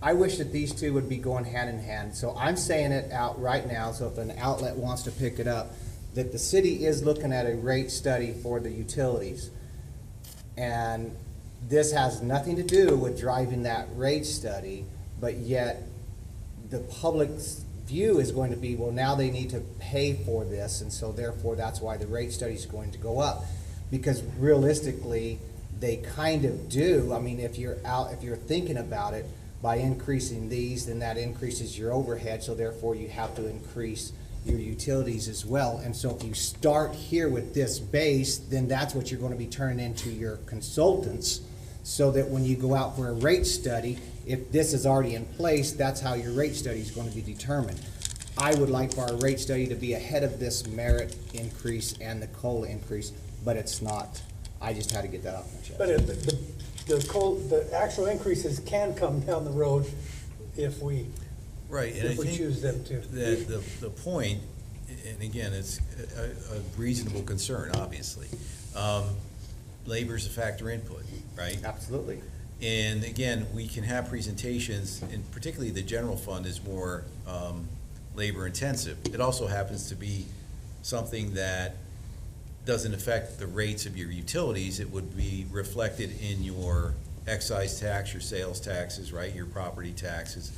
I wish that these two would be going hand in hand. So I'm saying it out right now, so if an outlet wants to pick it up, that the city is looking at a rate study for the utilities. And this has nothing to do with driving that rate study, but yet the public's view is going to be, well, now they need to pay for this, and so therefore that's why the rate study is going to go up. Because realistically, they kind of do. I mean, if you're thinking about it, by increasing these, then that increases your overhead, so therefore you have to increase your utilities as well. And so if you start here with this base, then that's what you're going to be turning into your consultants, so that when you go out for a rate study, if this is already in place, that's how your rate study is going to be determined. I would like for our rate study to be ahead of this merit increase and the COLA increase, but it's not. I just had to get that off my chest. But the actual increases can come down the road if we, Right, and I if we think choose them to. that the point, and again, it's a reasonable concern, obviously. Labor's a factor input, right? Absolutely. And again, we can have presentations, and particularly the general fund is more labor intensive. It also happens to be something that doesn't affect the rates of your utilities. It would be reflected in your excise tax, your sales taxes, right, your property taxes.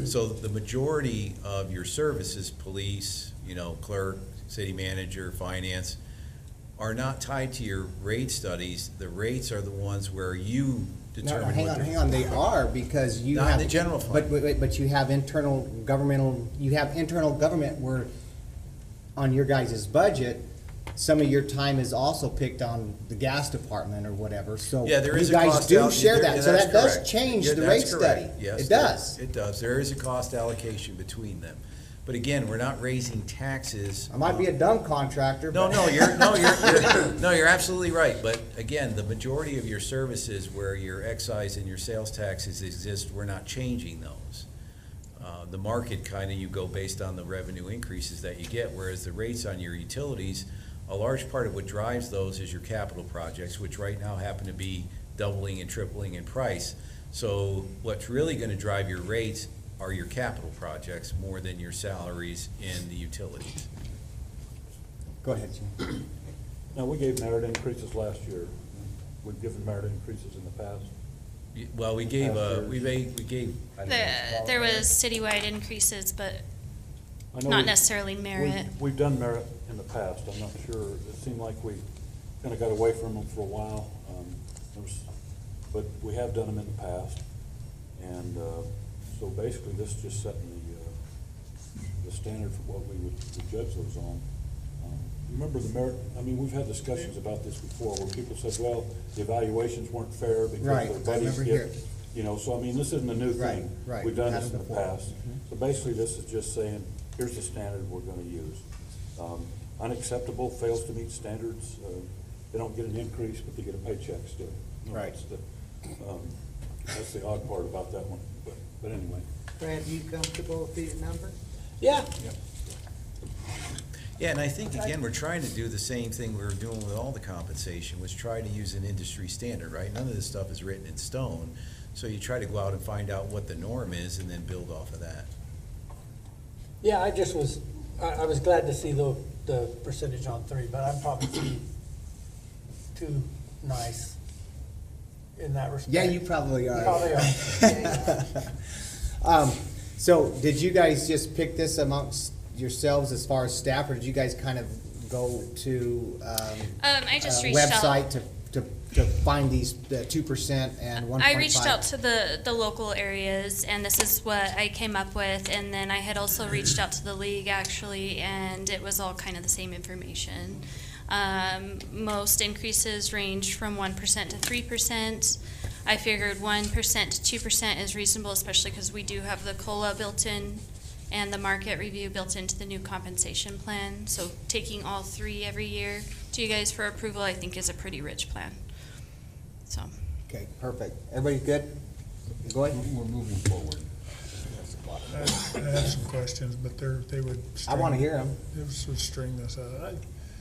So the majority of your services, police, clerk, city manager, finance, are not tied to your rate studies. The rates are the ones where you No, determine. hang on, they are, because you Not in have. the general fund. But you have internal government where, on your guys' budget, some of your time is also picked on the gas department or whatever, so. Yeah, there is a you guys cost. do share that, so that's that does correct. change Yeah, the that's rate study. correct. Yes, It does. It does. There is a cost allocation between them. But again, we're not raising taxes. I might be a dumb contractor, No, but. you're absolutely right. But again, the majority of your services where your excise and your sales taxes exist, we're not changing those. The market you go based on the revenue increases that you get, whereas the rates on your utilities, a large part of what drives those is your capital projects, which right now happen to be doubling and tripling in price. So what's really gonna drive your rates are your capital projects more than your salaries in the utilities. Go ahead, Jim. Now, we gave merit increases last year. We've given merit increases in the past. Well, we gave, After- we gave. I don't know, There was citywide increases, but I know not we- necessarily merit. We've done merit in the past. I'm not sure. It seemed like we kind of got away from them for a while. But we have done them in the past. And so basically, this is just setting the standard for what we would judge those on. Remember the merit, I mean, we've had discussions about this before where people said, well, the evaluations weren't fair because Right, their I buddies remember get, hearing. you know, so I mean, this isn't a new Right, thing. right. We've done Had this in them the before. past. So basically, this is just saying, here's the standard we're gonna use. Unacceptable, fails to meet standards, they don't get an increase, but they get a paycheck still. Right. That's the odd part about that one, but anyway. Brad, you comfortable with these numbers? Yeah, Yeah, and I think, again, we're trying to do the same thing we were doing with all the compensation, was try to use an industry standard, right? None of this stuff is written in stone, so you try to go out and find out what the norm is and then build off of that. yeah, I was glad to see the percentage on 3, but I'm probably too nice in that respect. Yeah, you probably are. Probably are. So did you guys just pick this amongst yourselves as far as staff, or did you guys kind of go to, I just a reached out. website to find these, the 2% and 1.5? I reached out to the local areas, and this is what I came up with, and then I had also reached out to the league, actually, and it was all kind of the same information. Most increases range from 1% to 3%. I figured 1% to 2% is reasonable, especially because we do have the COLA built in and the market review built into the new compensation plan. So taking all 3 every year to you guys for approval, I think is a pretty rich plan. So. Okay, perfect. Everybody good? Go ahead. We're moving forward. I have some questions, but they would. I want to hear them. This would string this out.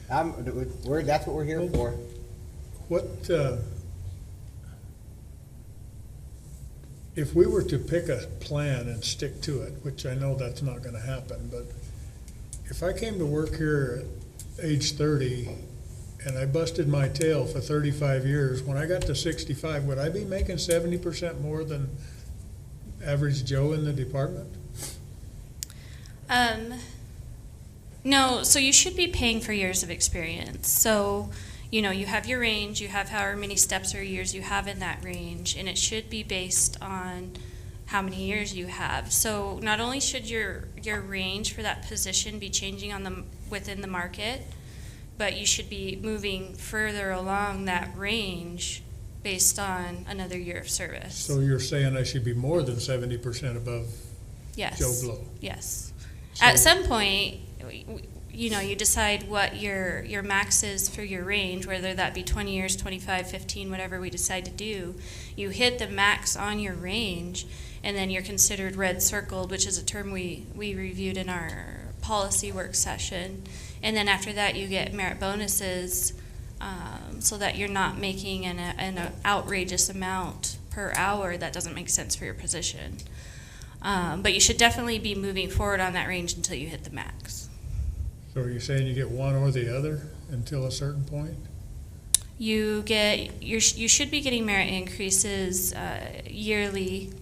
That's what we're here for. What, if we were to pick a plan and stick to it, which I know that's not gonna happen, but if I came to work here at age 30 and I busted my tail for 35 years, when I got to 65, would I be making 70% more than average Joe in the department? No, so you should be paying for years of experience. So, you have your range, you have however many steps or years you have in that range, and it should be based on how many years you have. So not only should your range for that position be changing within the market, but you should be moving further along that range based on another year of service. So you're saying I should be more than 70% above Yes. Joe Blow? Yes. So- At some point, you decide what your max is for your range, whether that be 20 years, 25, 15, whatever we decide to do. You hit the max on your range, and then you're considered red circled, which is a term we reviewed in our policy work session. And then after that, you get merit bonuses, so that you're not making an outrageous amount per hour that doesn't make sense for your position. But you should definitely be moving forward on that range until you hit the max. So are you saying you get one or the other until a certain point? You should be getting merit increases yearly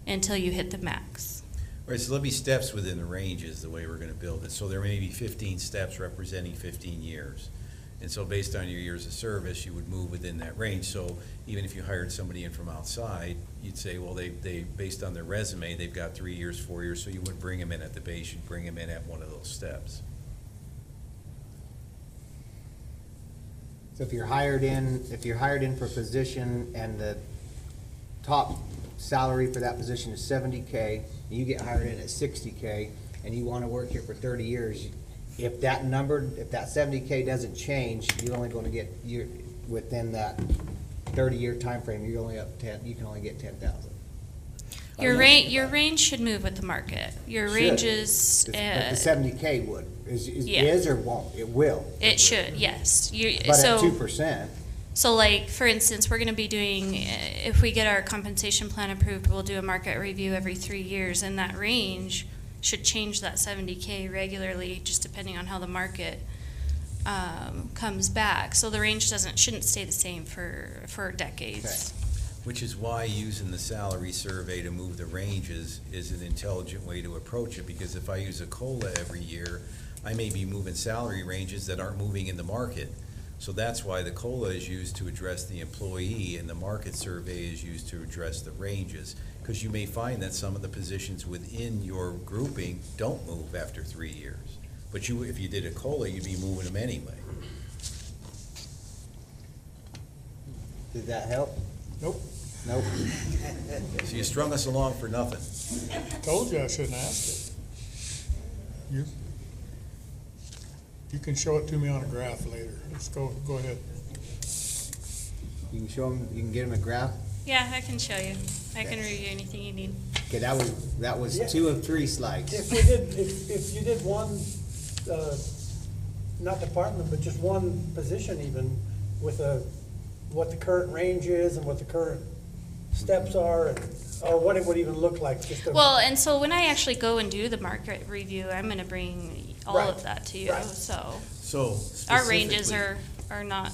until you hit the max. Right, so there'll be steps within the ranges, the way we're gonna build it. So there may be 15 steps representing 15 years. And so based on your years of service, you would move within that range. So even if you hired somebody in from outside, you'd say, well, they based on their resume, they've got 3 years, 4 years, so you wouldn't bring them in at the base, you'd bring them in at one of those steps. So if you're hired in for a position and the top salary for that position is $70K, and you get hired in at $60K, and you want to work here for 30 years, if that 70K doesn't change, you're only going to get, within that 30-year time frame, you can only get 10,000. Your range should move with the market. Your ranges. But the 70K would, Yeah. is or won't? It will. It should, yes. But at 2%. So like, for instance, we're gonna be doing, if we get our compensation plan approved, we'll do a market review every 3 years, and that range should change that 70K regularly, just depending on how the market comes back. So the range shouldn't stay the same for decades. Okay. Which is why using the salary survey to move the ranges is an intelligent way to approach it, because if I use a COLA every year, I may be moving salary ranges that aren't moving in the market. So that's why the COLA is used to address the employee and the market survey is used to address the ranges. Because you may find that some of the positions within your grouping don't move after 3 years. But you, if you did a COLA, you'd be moving them anyway. Did that help? Nope, Nope. So you strung us along for nothing. told you I shouldn't ask it. You can show it to me on a graph later. Let's go ahead. You can show them, you can get them a graph? Yeah, I can show you. I can review anything you need. Okay, that was Yeah. 2 of 3 slides. If we did, if you did one, not department, but just one position even, with what the current range is and what the current steps are, or what it would even look like, just a. Well, and so when I actually go and do the market review, I'm gonna bring all Right. of that to you, Right. so. So Our ranges specifically, are not,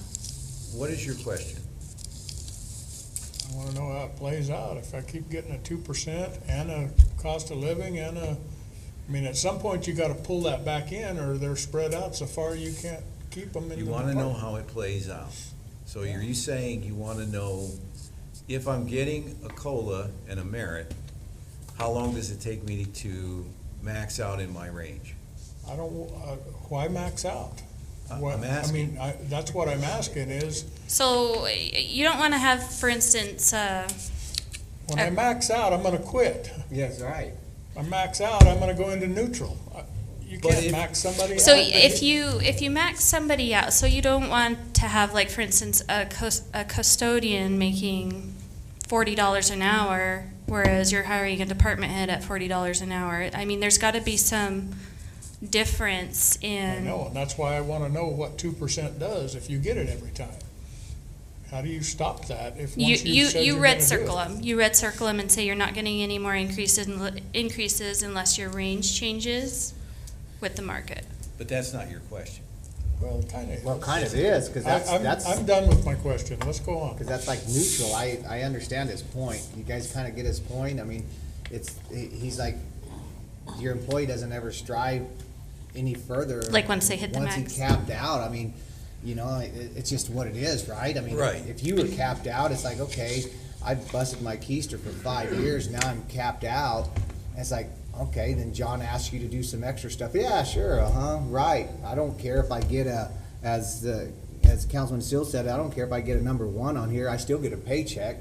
what is your question? I wanna know how it plays out. If I keep getting a 2% and a cost of living and I mean, at some point you gotta pull that back in or they're spread out so far you can't keep them in the You wanna know department. how it plays out. So are you saying you wanna know if I'm getting a COLA and a merit, how long does it take me to max out in my range? I don't, why max out? What- I'm asking. I mean, that's what I'm asking is, so you don't wanna have, for instance, when I max out, I'm gonna quit. Yes, right. I max out, I'm gonna go into neutral. You But can't if- max somebody out. so if you max somebody out, so you don't want to have, like, for instance, a custodian making $40 an hour, whereas you're hiring a department head at $40 an hour. I mean, there's gotta be some difference I in. know, and that's why I wanna know what 2% does if you get it every time. How do you stop that if You, once you've said you you're red gonna do circle it? them. You red circle them and say you're not getting any more increases unless your range changes with the market. But that's not your question. Well, it kinda is. Well, kind of is, because that's. I'm done with my question. Let's go on. Because that's like neutral. I understand his point. You guys kind of get his point. I mean, he's like, your employee doesn't ever strive any further. Like once they hit the max. Once he capped out, I mean, it's just what it is, right? I mean, Right. if you were capped out, it's like, okay, I busted my keister for 5 years, now I'm capped out. And it's like, okay, then John asks you to do some extra stuff. Yeah, sure, right. I don't care if I get as Councilman Steele said, I don't care if I get a number 1 on here, I still get a paycheck.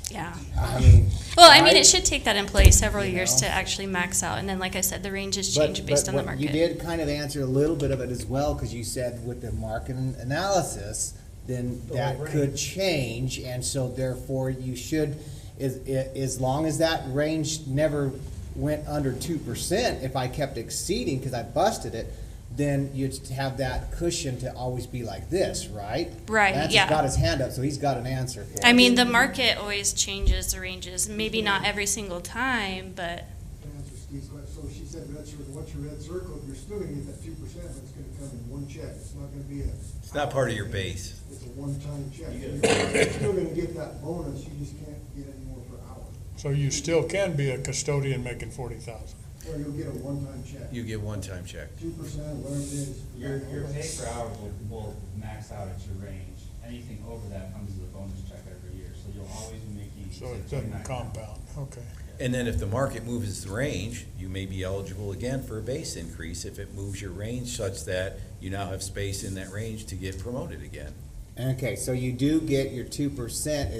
Yeah. I mean. Well, I mean, right? it should take that employee several You years know? to actually max out, and then, like I said, the ranges But- change based but on the what market. You did kind of answer a little bit of it as well, because you said with the market analysis, then The that range. could change, and so therefore you should, as long as that range never went under 2%, if I kept exceeding, because I busted it, then you'd have that cushion to always be like this, right? Right, Lance yeah. has got his hand up, so he's got an answer for I it. mean, the market always changes the ranges, maybe not every single time, but To answer Steve's question, so she said red circle, what's your red circle? You're still gonna get that 2%, but it's gonna come in one check. It's not gonna be It's not part of your base. It's a one-time check. You're still gonna get that bonus, you just can't get any more per hour. So you still can be a custodian making 40,000. Or you'll get a one-time check. You get one-time check. 2%, whatever it is. Your pay per hour will max out at your range. Anything over that comes as a bonus check every year, so you'll always be making. So it say, doesn't 29. compound, okay. And then if the market moves the range, you may be eligible again for a base increase if it moves your range such that you now have space in that range to get promoted again. Okay, so you do get your 2%,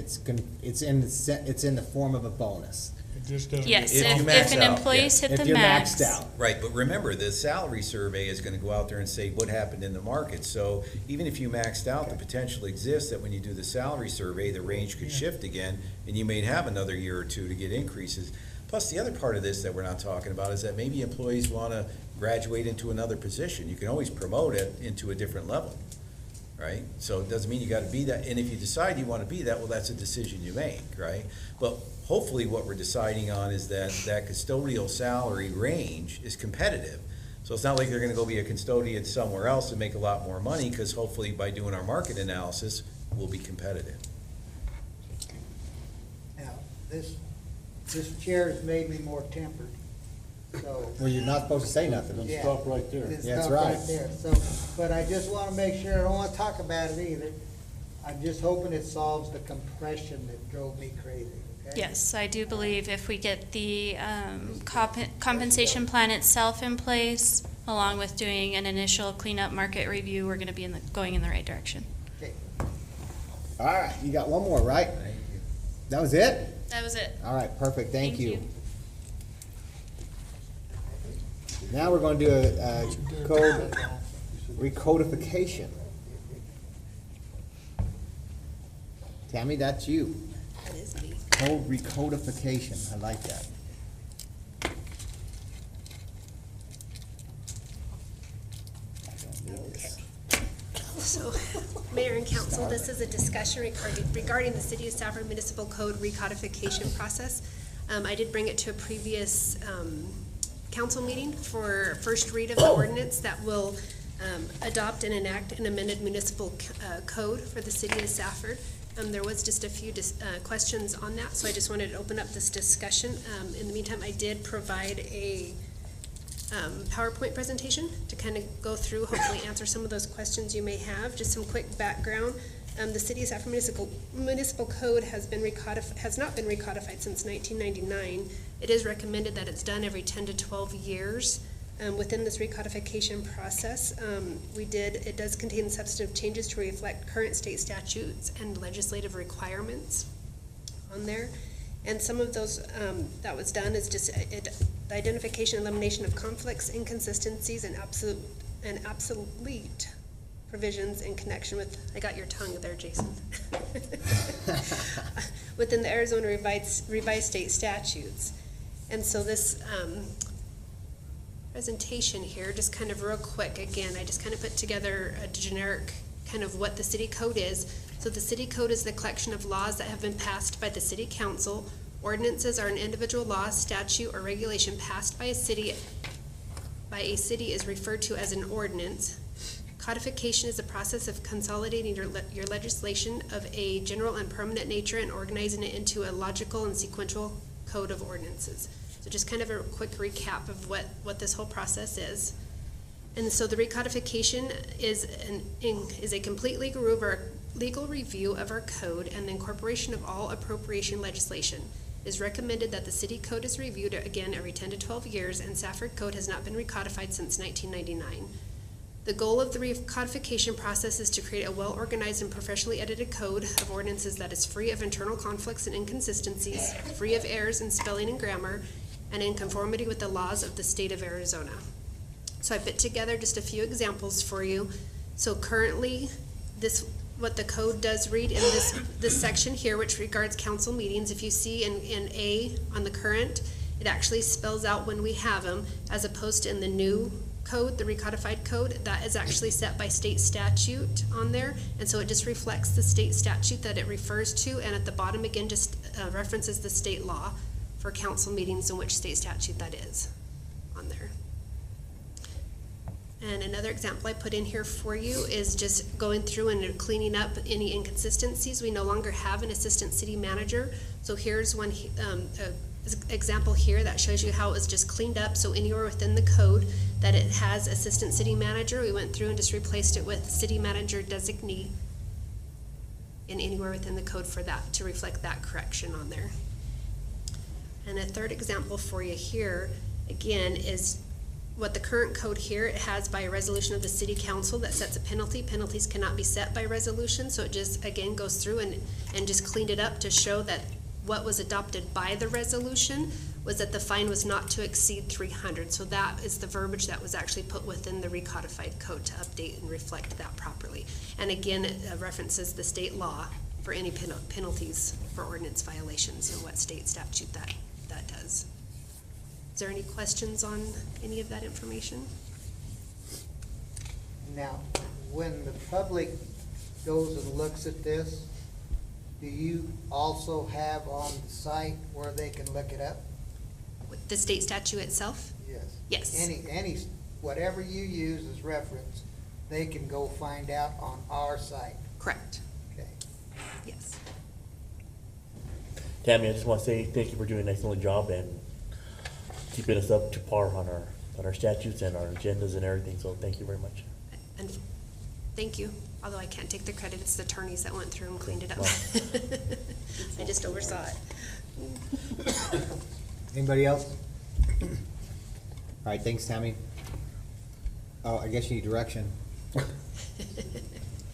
it's in the form of a bonus. It just doesn't. yes, If you if max an out, employee's hit If the you're max. maxed out. Right, but remember, the salary survey is gonna go out there and say what happened in the market. So even if you maxed out, the potential exists that when you do the salary survey, the range could shift again, and you may have another year or two to get increases. Plus, the other part of this that we're not talking about is that maybe employees wanna graduate into another position. You can always promote it into a different level, right? So it doesn't mean you gotta be that, and if you decide you wanna be that, well, that's a decision you make, right? But hopefully what we're deciding on is that custodial salary range is competitive. So it's not like they're gonna go be a custodian somewhere else and make a lot more money, because hopefully by doing our market analysis, we'll be competitive. Now, this chair has made me more tempered. So, Well, you're not supposed to say nothing. Then Yeah. stop right there. it's That's not right. there. So, but I just wanna make sure, I don't wanna talk about it either. I'm just hoping it solves the compression that drove me crazy, okay? Yes, I do believe if we get the compensation plan itself in place, along with doing an initial cleanup market review, we're gonna be going in the right direction. Okay. All right, you got one more, right? Thank you. That was it? That was it. All right, perfect, thank you. Now we're gonna do a code recodification. Tammy, that's you. That is me. Code recodification, I like that. I don't need this. So, Mayor and Council, this is a discussion regarding the City of Stafford Municipal Code recodification process. I did bring it to a previous council meeting for first read of the ordinance that will adopt and enact an amended municipal code for the City of Stafford. There was just a few questions on that, so I just wanted to open up this discussion. In the meantime, I did provide a PowerPoint presentation to kind of go through, hopefully answer some of those questions you may have. Just some quick background. The City of Stafford Municipal Code has not been recodified since 1999. It is recommended that it's done every 10 to 12 years. Within this recodification process, it does contain substantive changes to reflect current state statutes and legislative requirements on there. And some of those that was done is just the identification and elimination of conflicts, inconsistencies, and obsolete provisions in connection with, I got your tongue there, Jason. Within the Arizona revised state statutes. And so this presentation here, just kind of real quick, again, I just kind of put together a generic kind of what the city code is. So the city code is the collection of laws that have been passed by the city council. Ordinances are an individual law, statute, or regulation passed by a city is referred to as an ordinance. Codification is the process of consolidating your legislation of a general and permanent nature and organizing it into a logical and sequential code of ordinances. So just kind of a quick recap of what this whole process is. And so the recodification is a complete legal review of our code and the incorporation of all appropriation legislation. It is recommended that the city code is reviewed again every 10 to 12 years, and Stafford Code has not been recodified since 1999. The goal of the recodification process is to create a well-organized and professionally edited code of ordinances that is free of internal conflicts and inconsistencies, free of errors in spelling and grammar, and in conformity with the laws of the state of Arizona. So I put together just a few examples for you. So currently, what the code does read in this section here, which regards council meetings, if you see in A on the current, it actually spells out when we have them, as opposed to in the new code, the recodified code, that is actually set by state statute on there. And so it just reflects the state statute that it refers to, and at the bottom again just references the state law for council meetings and which state statute that is on there. And another example I put in here for you is just going through and cleaning up any inconsistencies. We no longer have an assistant city manager. So here's one example here that shows you how it was just cleaned up. So anywhere within the code that it has assistant city manager, we went through and just replaced it with city manager designee, and anywhere within the code for that to reflect that correction on there. And a third example for you here, again, is what the current code here, it has by a resolution of the city council that sets a penalty. Penalties cannot be set by resolution, so it just, again, goes through and just cleaned it up to show that what was adopted by the resolution was that the fine was not to exceed 300. So that is the verbiage that was actually put within the recodified code to update and reflect that properly. And again, it references the state law for any penalties for ordinance violations and what state statute that does. Is there any questions on any of that information? Now, when the public goes and looks at this, do you also have on the site where they can look it up? With the state statute itself? Yes. Yes. Any, whatever you use as reference, they can go find out on our site. Correct. Okay. Yes. Tammy, I just want to say thank you for doing an excellent job, and keeping us up to par on our statutes and our agendas and everything, so thank you very much. And thank you, although I can't take the credit, it's the attorneys that went through and cleaned it up. Wow. I just oversaw it. Anybody else? All right, thanks, Tammy. Oh, I guess you need direction.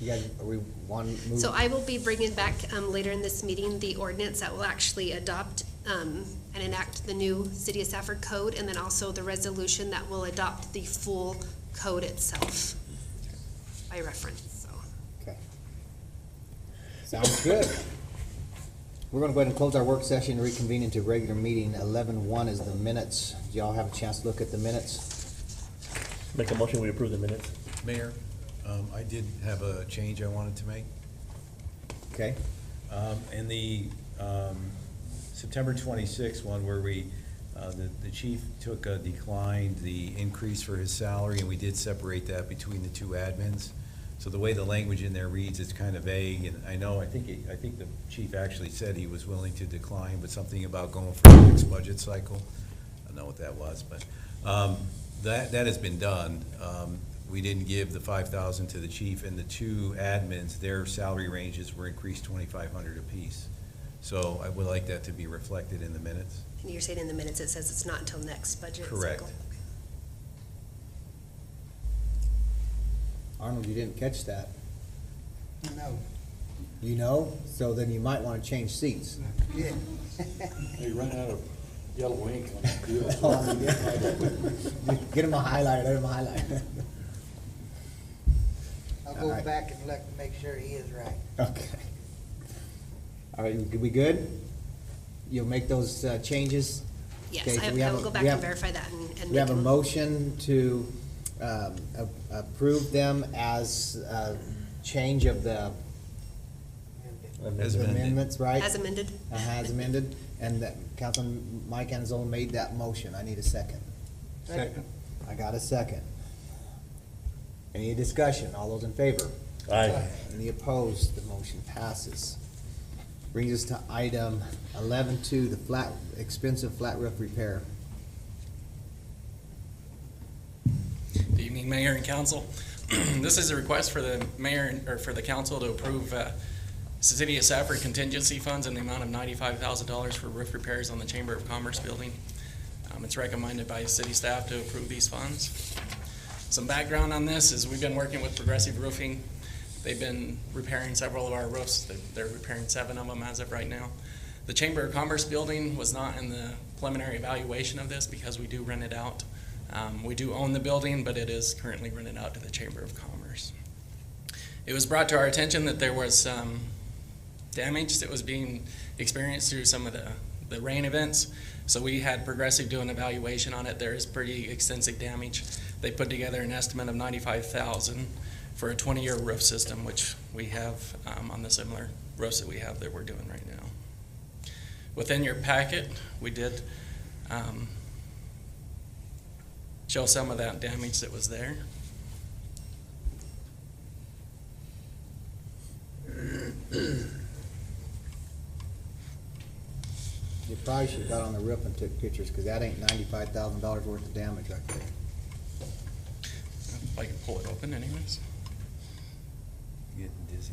You guys, are we want to move? So I will be bringing back, later in this meeting, the ordinance that will actually adopt, and enact the new City of Safford code, and then also the resolution that will adopt the full code itself by reference, so. Okay. Sounds good. We're gonna go ahead and close our work session, reconvene into regular meeting. 11:1 is the minutes. Do y'all have a chance to look at the minutes? Make a motion, we approve the minutes. Mayor, I did have a change I wanted to make. Okay. In the September 26th one, where we, the chief declined the increase for his salary, and we did separate that between the two admins. So the way the language in there reads, it's kind of vague, and I think the chief actually said he was willing to decline, but something about going for the next budget cycle. I don't know what that was, but that has been done. We didn't give the $5,000 to the chief, and the two admins, their salary ranges were increased $2,500 apiece. So I would like that to be reflected in the minutes. And you're saying in the minutes it says it's not until next budget cycle? Correct. Arnold, you didn't catch that. No. You know? So then you might wanna change seats. Yeah. You run out of yellow ink on the deal. Get him a highlighter, let him highlight. I'll All go right. back and look, make sure he is right. Okay. All right, we good? You'll make those changes? Yes, Okay, so I we have will a- go back we and have- verify that and We have a make motion to approve them as a change of the As amended. amendments, right? as amended. As amended, and that Councilman Mike Anzalone made that motion. I need a second. Second. I got a second. Any discussion? All those in favor? Aye. Any opposed? The motion passes. Brings us to item 11.2, the expensive flat roof repair. Good evening, Mayor and Council. This is a request for the mayor, or for the council to approve City of Safford contingency funds in the amount of $95,000 for roof repairs on the Chamber of Commerce building. It's recommended by city staff to approve these funds. Some background on this is we've been working with Progressive Roofing. They've been repairing several of our roofs. They're repairing 7 of them as of right now. The Chamber of Commerce building was not in the preliminary evaluation of this because we do rent it out. We do own the building, but it is currently rented out to the Chamber of Commerce. It was brought to our attention that there was damage that was being experienced through some of the rain events. So we had Progressive do an evaluation on it. There is pretty extensive damage. They put together an estimate of $95,000 for a 20-year roof system, which we have on the similar roofs that we have that we're doing right now. Within your packet, we did show some of that damage that was there. You probably should have got on the roof and took pictures, because that ain't $95,000 worth of damage right there. If I can pull it open anyways. Getting dizzy.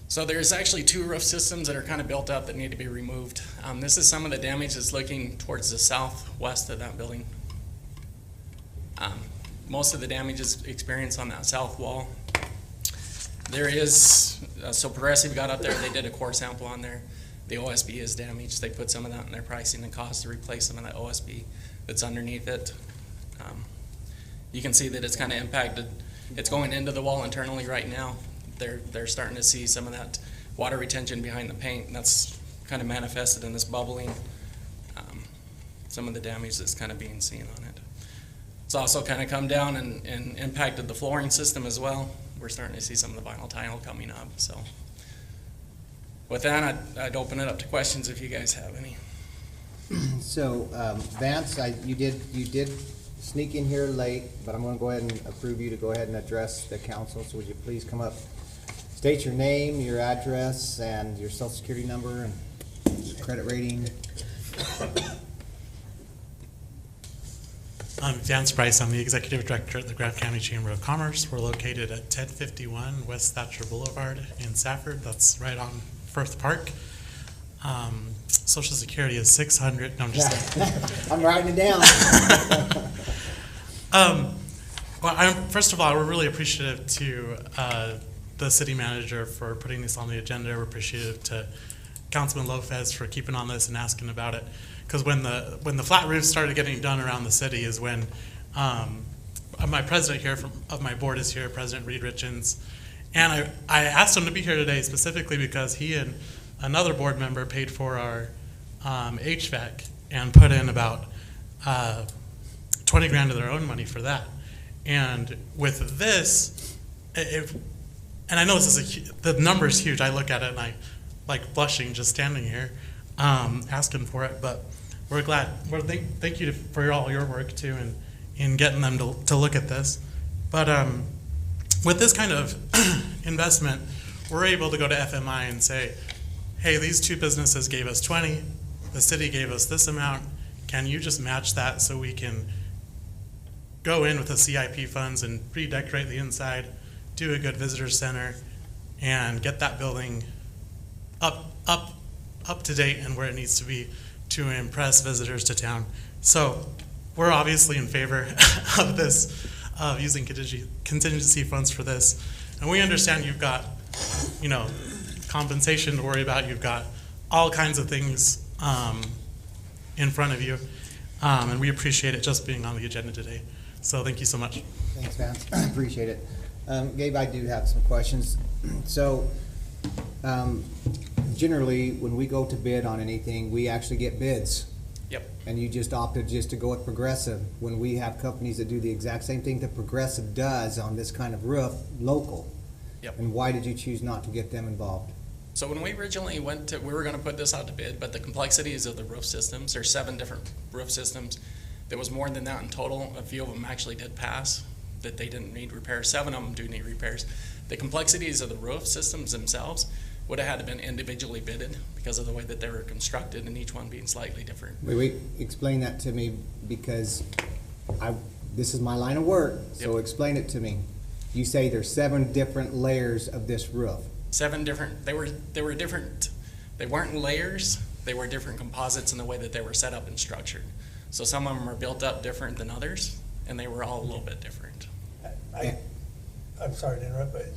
So there's actually 2 roof systems that are kind of built up that need to be removed. This is some of the damage that's looking towards the southwest of that building. Most of the damage is experienced on that south wall. There is, so Progressive got up there, they did a core sample on there. The OSB is damaged. They put some of that in their pricing and cost to replace some of that OSB that's underneath it. You can see that it's kind of impacted. It's going into the wall internally right now. They're starting to see some of that water retention behind the paint, and that's kind of manifested in this bubbling, some of the damage that's kind of being seen on it. It's also kind of come down and impacted the flooring system as well. We're starting to see some of the vinyl tile coming up. So with that, I'd open it up to questions if you guys have any. So, Vance, you did sneak in here late, but I'm gonna go ahead and approve you to go ahead and address the council. So would you please come up, state your name, your address, and your social security number and your credit rating? I'm Vance Bryce. I'm the Executive Director at the Grant County Chamber of Commerce. We're located at 1051 West Thatcher Boulevard in Safford. That's right on Firth Park. Social Security is 600. No, I'm just kidding. I'm writing it down. First of all, we're really appreciative to the city manager for putting this on the agenda. We're appreciative to Councilman Lopez for keeping on this and asking about it. Because when the flat roofs started getting done around the city is when my president here of my board is here, President Reed Richins, and I asked him to be here today specifically because he and another board member paid for our HVAC and put in about 20 grand of their own money for that. And with this, and I know this is the number is huge. I look at it and I like blushing just standing here asking for it, but we're glad. Thank you for all your work too in getting them to look at this. But with this kind of investment, we're able to go to FMI and say, hey, these two businesses gave us 20, the city gave us this amount. Can you just match that so we can go in with the CIP funds and redecorate the inside, do a good visitor center, and get that building up to date and where it needs to be to impress visitors to town. So we're obviously in favor of this, of using contingency funds for this. And we understand you've got, compensation to worry about. You've got all kinds of things in front of you. And we appreciate it just being on the agenda today. So thank you so much. Thanks, Vance. Appreciate it. Gabe, I do have some questions. So, generally, when we go to bid on anything, we actually get bids. Yep. And you just opted just to go with Progressive, when we have companies that do the exact same thing that Progressive does on this kind of roof, local. Yep. And why did you choose not to get them involved? So when we originally we were going to put this out to bid, but the complexities of the roof systems, there's 7 different roof systems. There was more than that in total. A few of them actually did pass, that they didn't need repairs. 7 of them do need repairs. The complexities of the roof systems themselves would have had to been individually bidded because of the way that they were constructed and each one being slightly different. Wait, explain that to me, because this is my line of work, so Yep. explain it to me. You say there's 7 different layers of this roof. 7 different, they were different, they weren't layers, they were different composites in the way that they were set up and structured. So some of them are built up different than others, and they were all a little bit different. I'm sorry to interrupt, but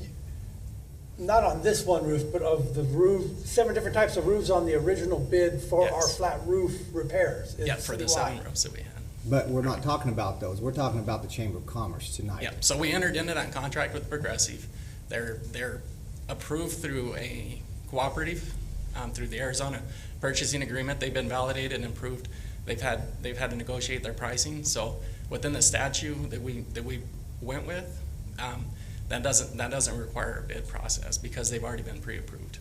not on this one roof, but of the roof, 7 different types of roofs on the original bid for our flat roof repairs. Yeah, for the 7 roofs that we had. But we're not talking about those. We're talking about the Chamber of Commerce tonight. Yeah, so we entered into that contract with Progressive. They're approved through a cooperative, through the Arizona Purchasing Agreement. They've been validated and approved. They've had to negotiate their pricing. So within the statute that we went with, that doesn't require a bid process because they've already been pre-approved.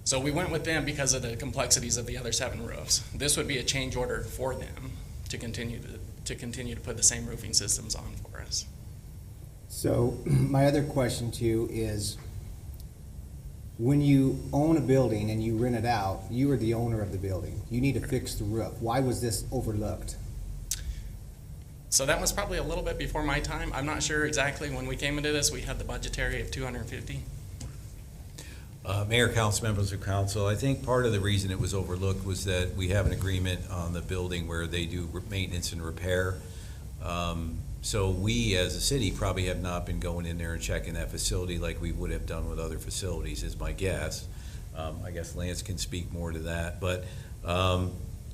So we went with them because of the complexities of the other 7 roofs. This would be a change order for them to continue to put the same roofing systems on for us. So my other question to you is, when you own a building and you rent it out, you are the owner of the building. You need to fix the roof. Why was this overlooked? So that was probably a little bit before my time. I'm not sure exactly when we came into this. We had the budgetary of 250. Mayor, council members of council, I think part of the reason it was overlooked was that we have an agreement on the building where they do maintenance and repair. So we, as a city, probably have not been going in there and checking that facility like we would have done with other facilities, is my guess. I guess Lance can speak more to that. But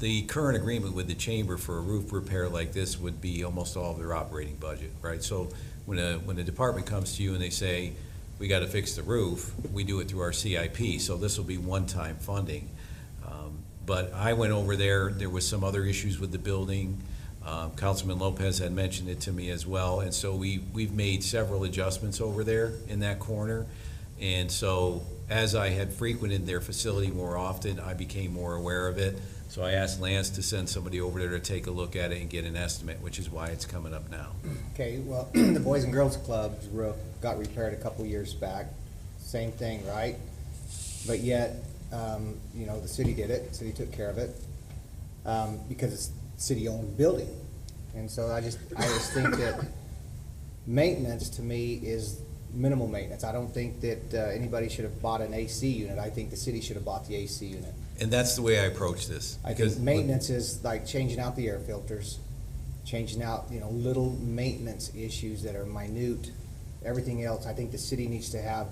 the current agreement with the chamber for a roof repair like this would be almost all of their operating budget, right? So when a department comes to you and they say, we got to fix the roof, we do it through our CIP. So this will be one-time funding. But I went over there was some other issues with the building. Councilman Lopez had mentioned it to me as well, and so we've made several adjustments over there in that corner. And so as I had frequented their facility more often, I became more aware of it. So I asked Lance to send somebody over there to take a look at it and get an estimate, which is why it's coming up now. Okay, well, the Boys and Girls Club's roof got repaired a couple years back. Same thing, right? But yet, you know, the city did it, the city took care of it, because it's city-owned building. And so I just think that maintenance to me is minimal maintenance. I don't think that anybody should have bought an AC unit. I think the city should have bought the AC unit. And that's the way I approach this. I think maintenance is like changing out the air filters, changing out, you know, little maintenance issues that are minute. Everything else, I think the city needs to have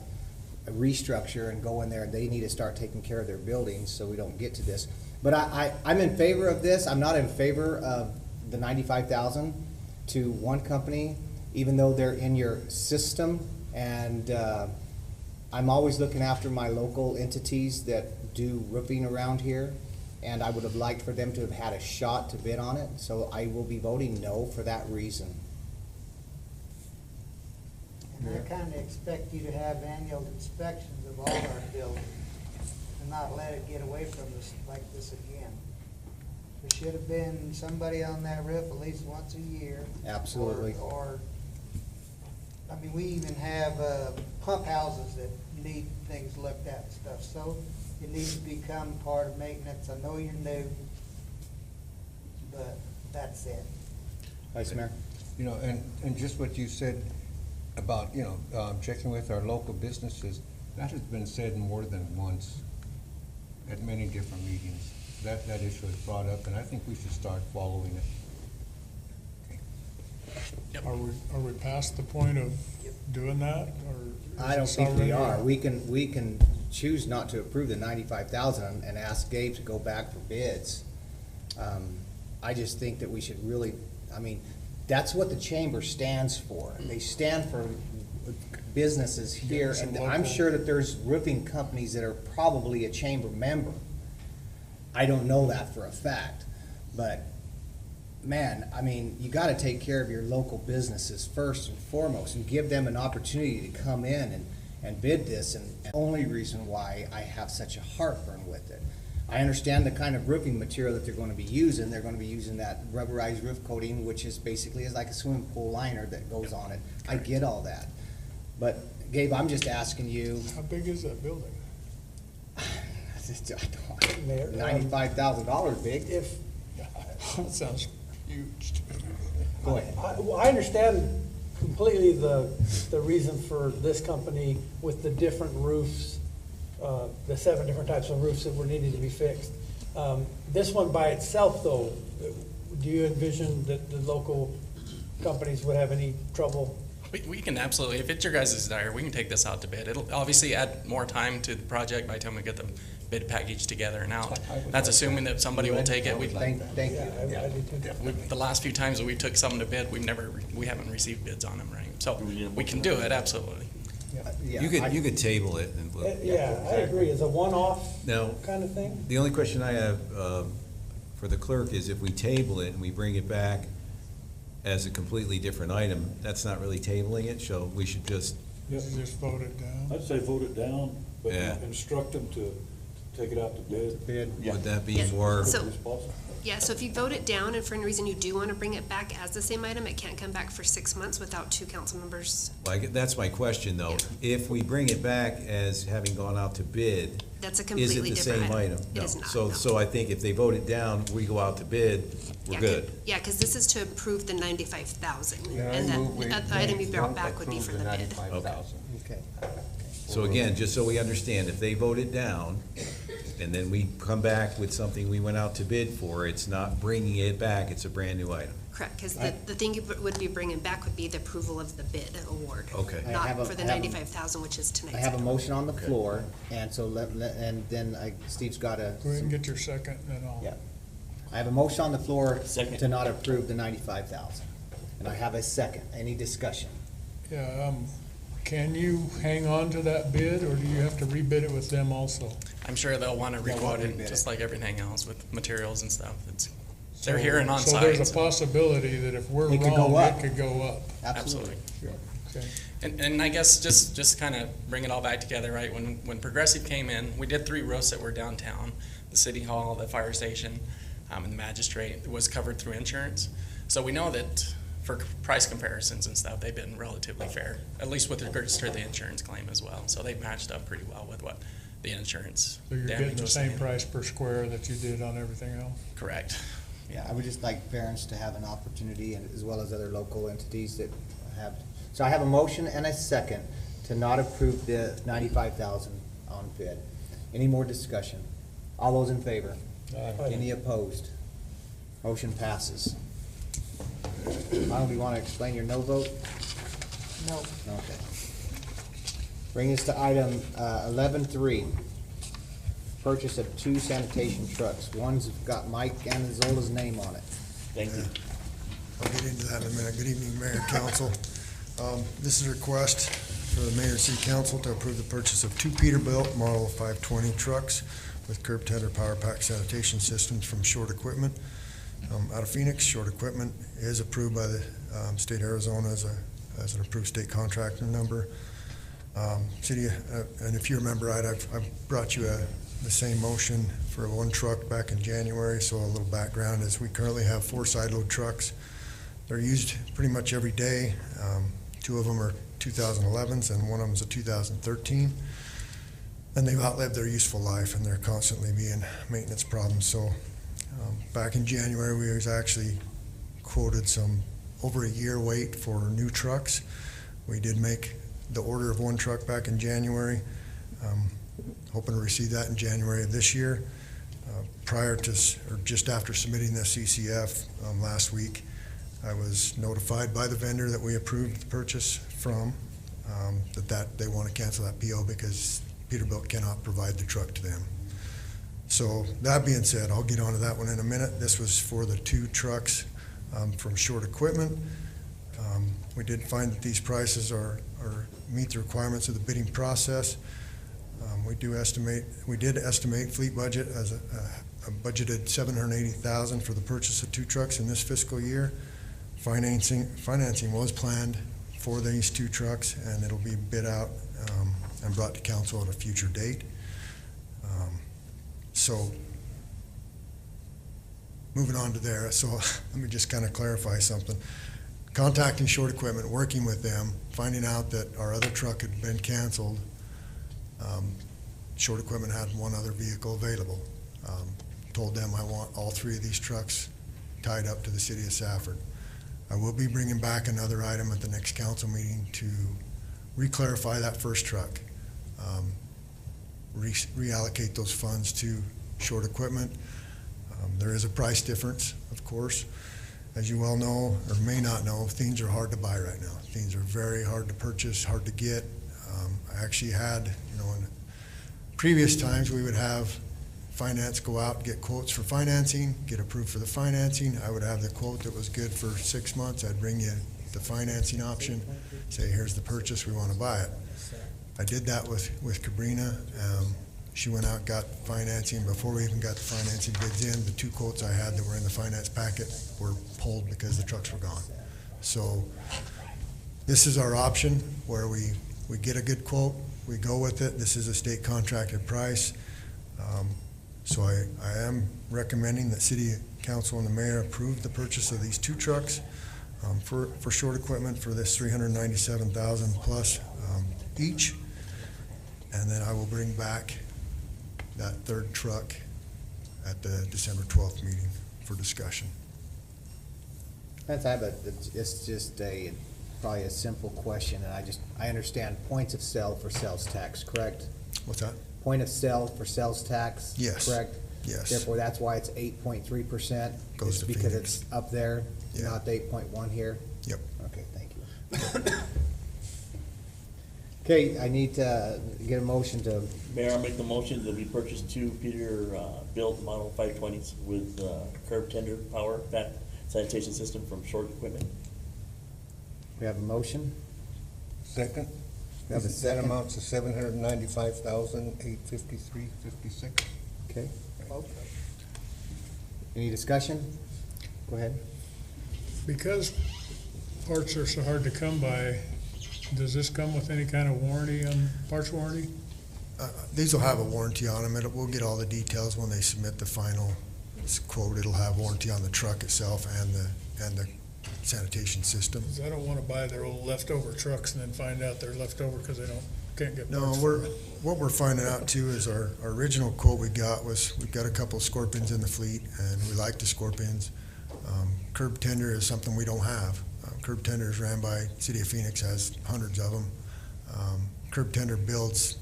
a restructure and go in there, and they need to start taking care of their buildings so we don't get to this. But I'm in favor of this. I'm not in favor of the $95,000 to one company, even though they're in your system. And I'm always looking after my local entities that do roofing around here, and I would have liked for them to have had a shot to bid on it, so I will be voting no for that reason. And I kinda expect you to have annual inspections of all our buildings and not let it get away from us like this again. There should have been somebody on that roof at least once a year. Absolutely. Or, I mean, we even have, pump houses that need things looked at and stuff, so it needs to become part of maintenance. I know you're new, but that's it. Vice Mayor? You know, and just what you said about, you know, checking with our local businesses, that has been said more than once at many different meetings. That issue was brought up, and I think we should start following it. Are we past the point of doing that, or? I don't think we are. We can choose not to approve the $95,000 and ask Gabe to go back for bids. I just think that we should really, I mean, that's what the chamber stands for. They stand for businesses here, and I'm sure that there's roofing companies that are probably a chamber member. I don't know that for a fact, but man, I mean, you gotta take care of your local businesses first and foremost and give them an opportunity to come in and bid this, and the only reason why I have such a heartburn with it. I understand the kind of roofing material that they're gonna be using. They're gonna be using that rubberized roof coating, which is basically is like a swimming pool liner that goes on it. I get all that. But Gabe, I'm just asking you. How big is that building? $95,000 big. That sounds huge to me. Go ahead. I understand completely the reason for this company with the different roofs, the 7 different types of roofs that were needed to be fixed. This one by itself, though, do you envision that the local companies would have any trouble? We can absolutely, if it's your guys' desire, we can take this out to bid. It'll obviously add more time to the project by the time we get the bid package together and out. That's assuming that somebody will take it. Thank you. The last few times that we took something to bid, we haven't received bids on them, right? So we can do it, absolutely. You could table it and we'll. Yeah, I agree. It's a one-off Now, kind of thing. the only question I have for the clerk is if we table it and we bring it back as a completely different item, that's not really tabling it, so we should just. Just vote it down? I'd say vote it down, but Yeah. instruct them to take it out to bid. Would that be Yes. more? So- as possible. Yeah, so if you vote it down and for any reason you do want to bring it back as the same item, it can't come back for 6 months without 2 council members. Like, that's my question, though. If we bring it back as having gone out to bid, That's a is it completely the different same item. item? It No. is not, So, no. so I think if they vote it down, we go out to bid, we're Yeah, good. Yeah, because this is to approve the 95,000. Yeah, I And move we then the item you brought don't back would be for approve the bid. 95,000. Okay. So again, just so we understand, if they vote it down, and then we come back with something we went out to bid for, it's not bringing it back, it's a brand-new item. Correct, because the thing you would be bringing back would be the approval of the bid award. Okay. I have Not a- for the I have a- 95,000, which is tonight's I have a item. motion on the floor, and so and then Steve's got a. Go ahead and get your second, then I'll. Yeah. I have a motion on the floor Second. to not approve the 95,000. And I have a second. Any discussion? Yeah, can you hang on to that bid, or do you have to rebid it with them also? I'm sure they'll want to They'll want requote to rebid it, it. just like everything else with materials and stuff. They're here and on So site. there's a possibility that if we're It could go wrong, up. it could go up. Absolutely. Okay. And I guess just kind of bring it all back together, right? When Progressive came in, we did 3 roasts that were downtown: the city hall, the fire station, and the magistrate. It was covered through insurance. So we know that for price comparisons and stuff, they've been relatively fair, at least with regards to the insurance claim as well. So they've matched up pretty well with what the insurance So you're damage getting the was same saying. price per square that you did on everything else? Correct. Yeah, I would just like parents to have an opportunity, and as well as other local entities that have. So I have a motion and a second to not approve the 95,000 on bid. Any more discussion? All those in favor? Any opposed? Motion passes. Arnold, do you want to explain your no vote? No. Okay. Bring us to item 11.3. Purchase of 2 sanitation trucks. One's got Mike Anazola's name on it. Thank you. I'll get into that in a minute. Good evening, Mayor and Council. This is a request for the Mayor and City Council to approve the purchase of 2 Peterbilt Model 520 trucks with curb tender power pack sanitation systems from Short Equipment. Out of Phoenix, Short Equipment is approved by the state of Arizona as an approved state contractor number. City, and if you remember right, I've brought you the same motion for 1 truck back in January. So a little background is we currently have 4 side load trucks. They're used pretty much every day. 2 of them are 2011s and one of them is a 2013. And they've outlived their useful life and they're constantly being maintenance problems. So back in January, we was actually quoted some over a year wait for new trucks. We did make the order of 1 truck back in January, hoping to receive that in January of this year. Prior to, or just after submitting the CCF last week, I was notified by the vendor that we approved the purchase from, that they want to cancel that PO because Peterbilt cannot provide the truck to them. So that being said, I'll get onto that one in a minute. This was for the 2 trucks from Short Equipment. We did find that these prices are meet the requirements of the bidding process. We did estimate fleet budget as a budgeted $780,000 for the purchase of 2 trucks in this fiscal year. Financing was planned for these 2 trucks, and it'll be bid out and brought to council at a future date. So moving on to there, so let me just kind of clarify something. Contacting Short Equipment, working with them, finding out that our other truck had been canceled. Short Equipment had 1 other vehicle available. Told them I want all 3 of these trucks tied up to the city of Safford. I will be bringing back another item at the next council meeting to re-clarify that first truck. Reallocate those funds to Short Equipment. There is a price difference, of course. As you well know, or may not know, things are hard to buy right now. Things are very hard to purchase, hard to get. I actually had, in previous times, we would have finance go out and get quotes for financing, get approved for the financing. I would have the quote that was good for 6 months. I'd bring you the financing option, say, here's the purchase, we want to buy it. I did that with Cabrina. She went out, got financing. Before we even got the financing bids in, the 2 quotes I had that were in the finance packet were pulled because the trucks were gone. So this is our option where we get a good quote, we go with it. This is a state contracted price. So I am recommending that City Council and the Mayor approve the purchase of these 2 trucks for Short Equipment for this $397,000 plus each. And then I will bring back that 3rd truck at the December 12th meeting for discussion. It's just probably a simple question, and I understand points of sale for sales tax, correct? What's that? Point of sale for sales tax? Yes. Correct? Yes. Therefore, that's why it's 8.3%? Goes to because Phoenix. it's up there, Yeah. not the 8.1 here? Yep. Okay, thank you. Okay, I need to get a motion to, Mayor, I'll make the motion that we purchase 2 Peterbilt Model 520s with curb tender power pack sanitation system from Short Equipment. we have a motion? Second? We have a That second? amounts to $795,853.56. Okay. Any discussion? Go ahead. Because parts are so hard to come by, Does this come with any kind of warranty, parts warranty? These will have a warranty on them. We'll get all the details when they submit the final quote. It'll have warranty on the truck itself and the sanitation system. 'Cause I don't wanna buy their old leftover trucks and then find out they're leftover because can't get No, parts for it. what we're finding out too is our original quote we got was, we've got a couple of Scorpions in the fleet, and we like the Scorpions. Curb tender is something we don't have. Curb tender is ran by City of Phoenix, has hundreds of them. Curb tender builds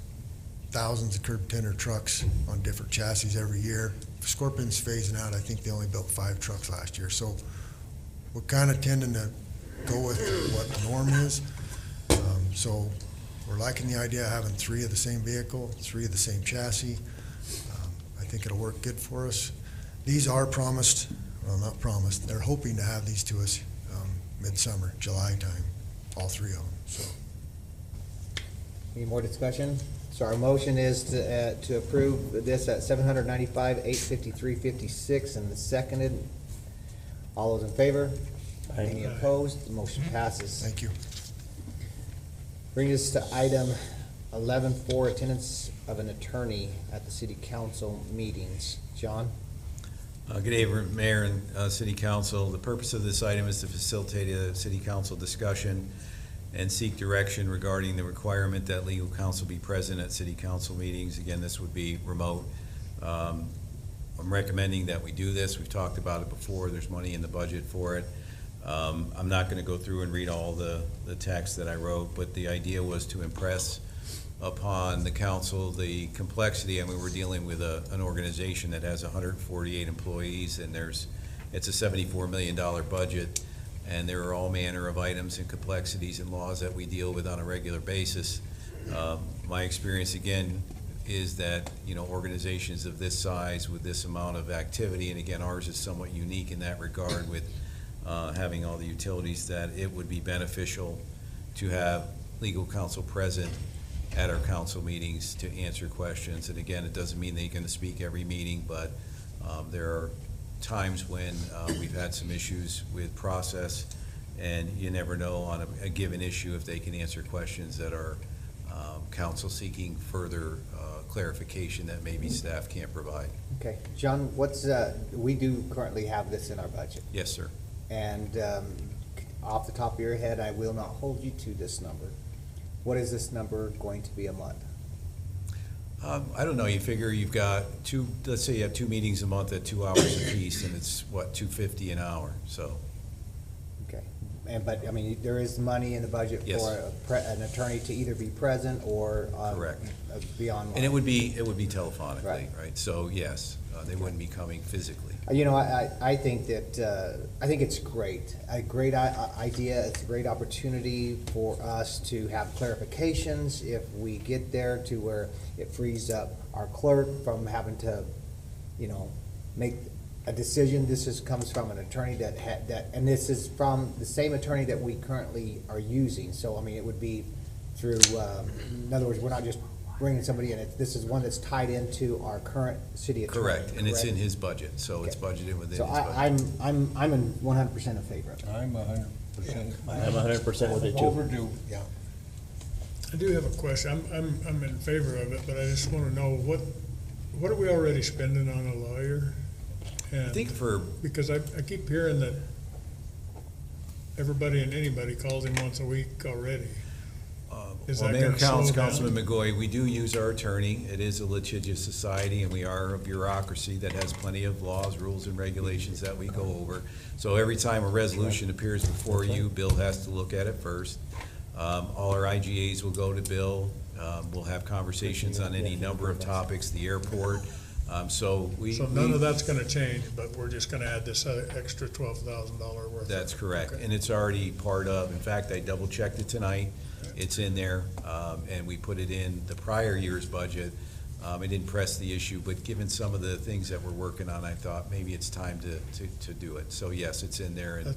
thousands of curb tender trucks on different chassis every year. Scorpion's phasing out. I think they only built 5 trucks last year. So we're kind of tending to go with what the norm is. So we're liking the idea of having 3 of the same vehicle, 3 of the same chassis. I think it'll work good for us. These are promised, well, not promised, they're hoping to have these to us midsummer, July time, all 3 of them, so. Any more discussion? So our motion is to approve this at $795,853.56, and the seconded. All those in favor? Aye. Any opposed? The motion passes. Thank you. Bring us to item 11.4, attendance of an attorney at the city council meetings. John? Good evening, Mayor and City Council. The purpose of this item is to facilitate a City Council discussion and seek direction regarding the requirement that legal counsel be present at City Council meetings. Again, this would be remote. I'm recommending that we do this. We've talked about it before. There's money in the budget for it. I'm not going to go through and read all the text that I wrote, but the idea was to impress upon the council the complexity. I mean, we're dealing with an organization that has 148 employees, and it's a $74 million budget, and there are all manner of items and complexities and laws that we deal with on a regular basis. My experience, again, is that, organizations of this size with this amount of activity, and again, ours is somewhat unique in that regard with having all the utilities, that it would be beneficial to have legal counsel present at our council meetings to answer questions. And again, it doesn't mean they're going to speak every meeting, but there are times when we've had some issues with process, and you never know on a given issue if they can answer questions that are council seeking further clarification that maybe staff can't provide. Okay. John, we do currently have this in our budget. Yes, sir. And off the top of your head, I will not hold you to this number. What is this number going to be a month? I don't know. You figure you've got let's say you have 2 meetings a month at 2 hours apiece, and it's what, $250 an hour, so. Okay. But I mean, there is money in the budget Yes. for an attorney to either be present or Correct. Be online. And it would be telephonically, Right. right? So yes, they wouldn't be coming physically. I think that, I think it's great, a great idea, it's a great opportunity for us to have clarifications if we get there to where it frees up our clerk from having to, make a decision. This comes from an attorney and this is from the same attorney that we currently are using, so, I mean, it would be through, in other words, we're not just bringing somebody in, this is one that's tied into our current city attorney. Correct, and it's in his budget, so it's budgeted within his So budget. I'm in 100% in favor of it. I'm 100%. I'm 100% with it too. Overdue, yeah. I do have a question. I'm in favor of it, but I just want to know what are we already spending on a lawyer? I think for, Because I keep hearing that everybody and anybody calls him once a week already. Is well, that Mayor gonna slow down? Councilman McGoy, we do use our attorney. It is a litigious society, and we are a bureaucracy that has plenty of laws, rules, and regulations that we go over. So every time a resolution appears before you, Bill has to look at it first. All our IGAs will go to Bill. We'll have conversations on any number of topics, the airport. So none of that's gonna change, but we're just gonna add this extra $12,000 worth. That's correct, Okay. and it's already part of, in fact, I double-checked it tonight. It's in there, and we put it in the prior year's budget. I didn't press the issue, but given some of the things that we're working on, I thought maybe it's time to do it. So yes, it's in there. And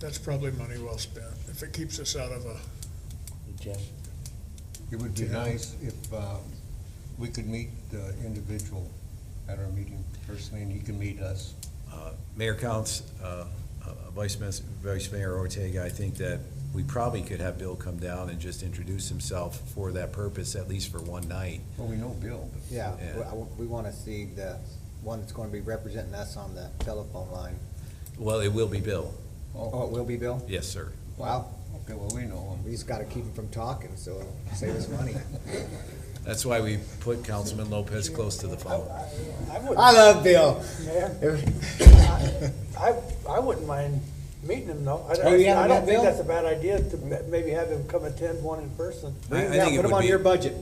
That's probably money well spent, if it keeps us out of a. It would be nice if we could meet the individual at our meeting personally, and he can meet us. Mayor Counts, Vice Mayor Ortega, I think that we probably could have Bill come down and just introduce himself for that purpose, at least for one night. Well, we know Bill. Yeah, Yeah. we want to see the one that's going to be representing us on the telephone line. Well, it will be Bill. Oh, it will be Bill? Yes, sir. Wow. Okay, well, we know him. We just got to keep him from talking, so it'll save us money. That's why we put Councilman Lopez close to the phone. I love Bill. Mayor, I wouldn't mind meeting him, though. Oh, you haven't I met don't think Bill? that's a bad idea to maybe have him come attend one in person. Bring him I down, think it put him would on be- your budget.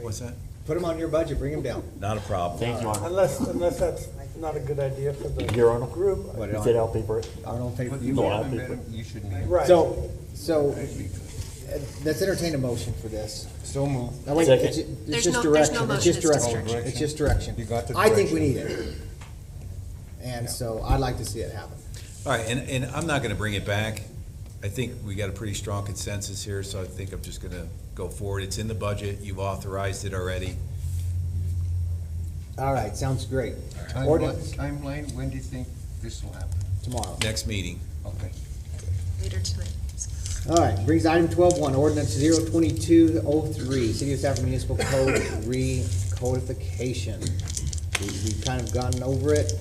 What's that? Put him on your budget, bring him down. Not a problem. Thank you, Arnold. Unless that's not a good idea for the Here, Arnold. group. What, You said I'll pay for it? I don't think But you you No, will. I'll haven't pay met for him, you should meet him. Right. So, let's entertain a motion for this. So move. No, wait, Second. it's There's just no direction, it's motion, just it's just direction, direction. it's just direction. You got the I think we direction. need it. And so I'd like to see it happen. All right, and I'm not gonna bring it back. I think we got a pretty strong consensus here, so I think I'm just gonna go forward. It's in the budget. You've authorized it already. All right, sounds great. Timeline, Ordinance when do you think this will happen? tomorrow. Next meeting. Okay. Later tonight. All right, brings item 12.1, ordinance 02203, City of Safford Municipal Code recodification. We've kind of gone over it.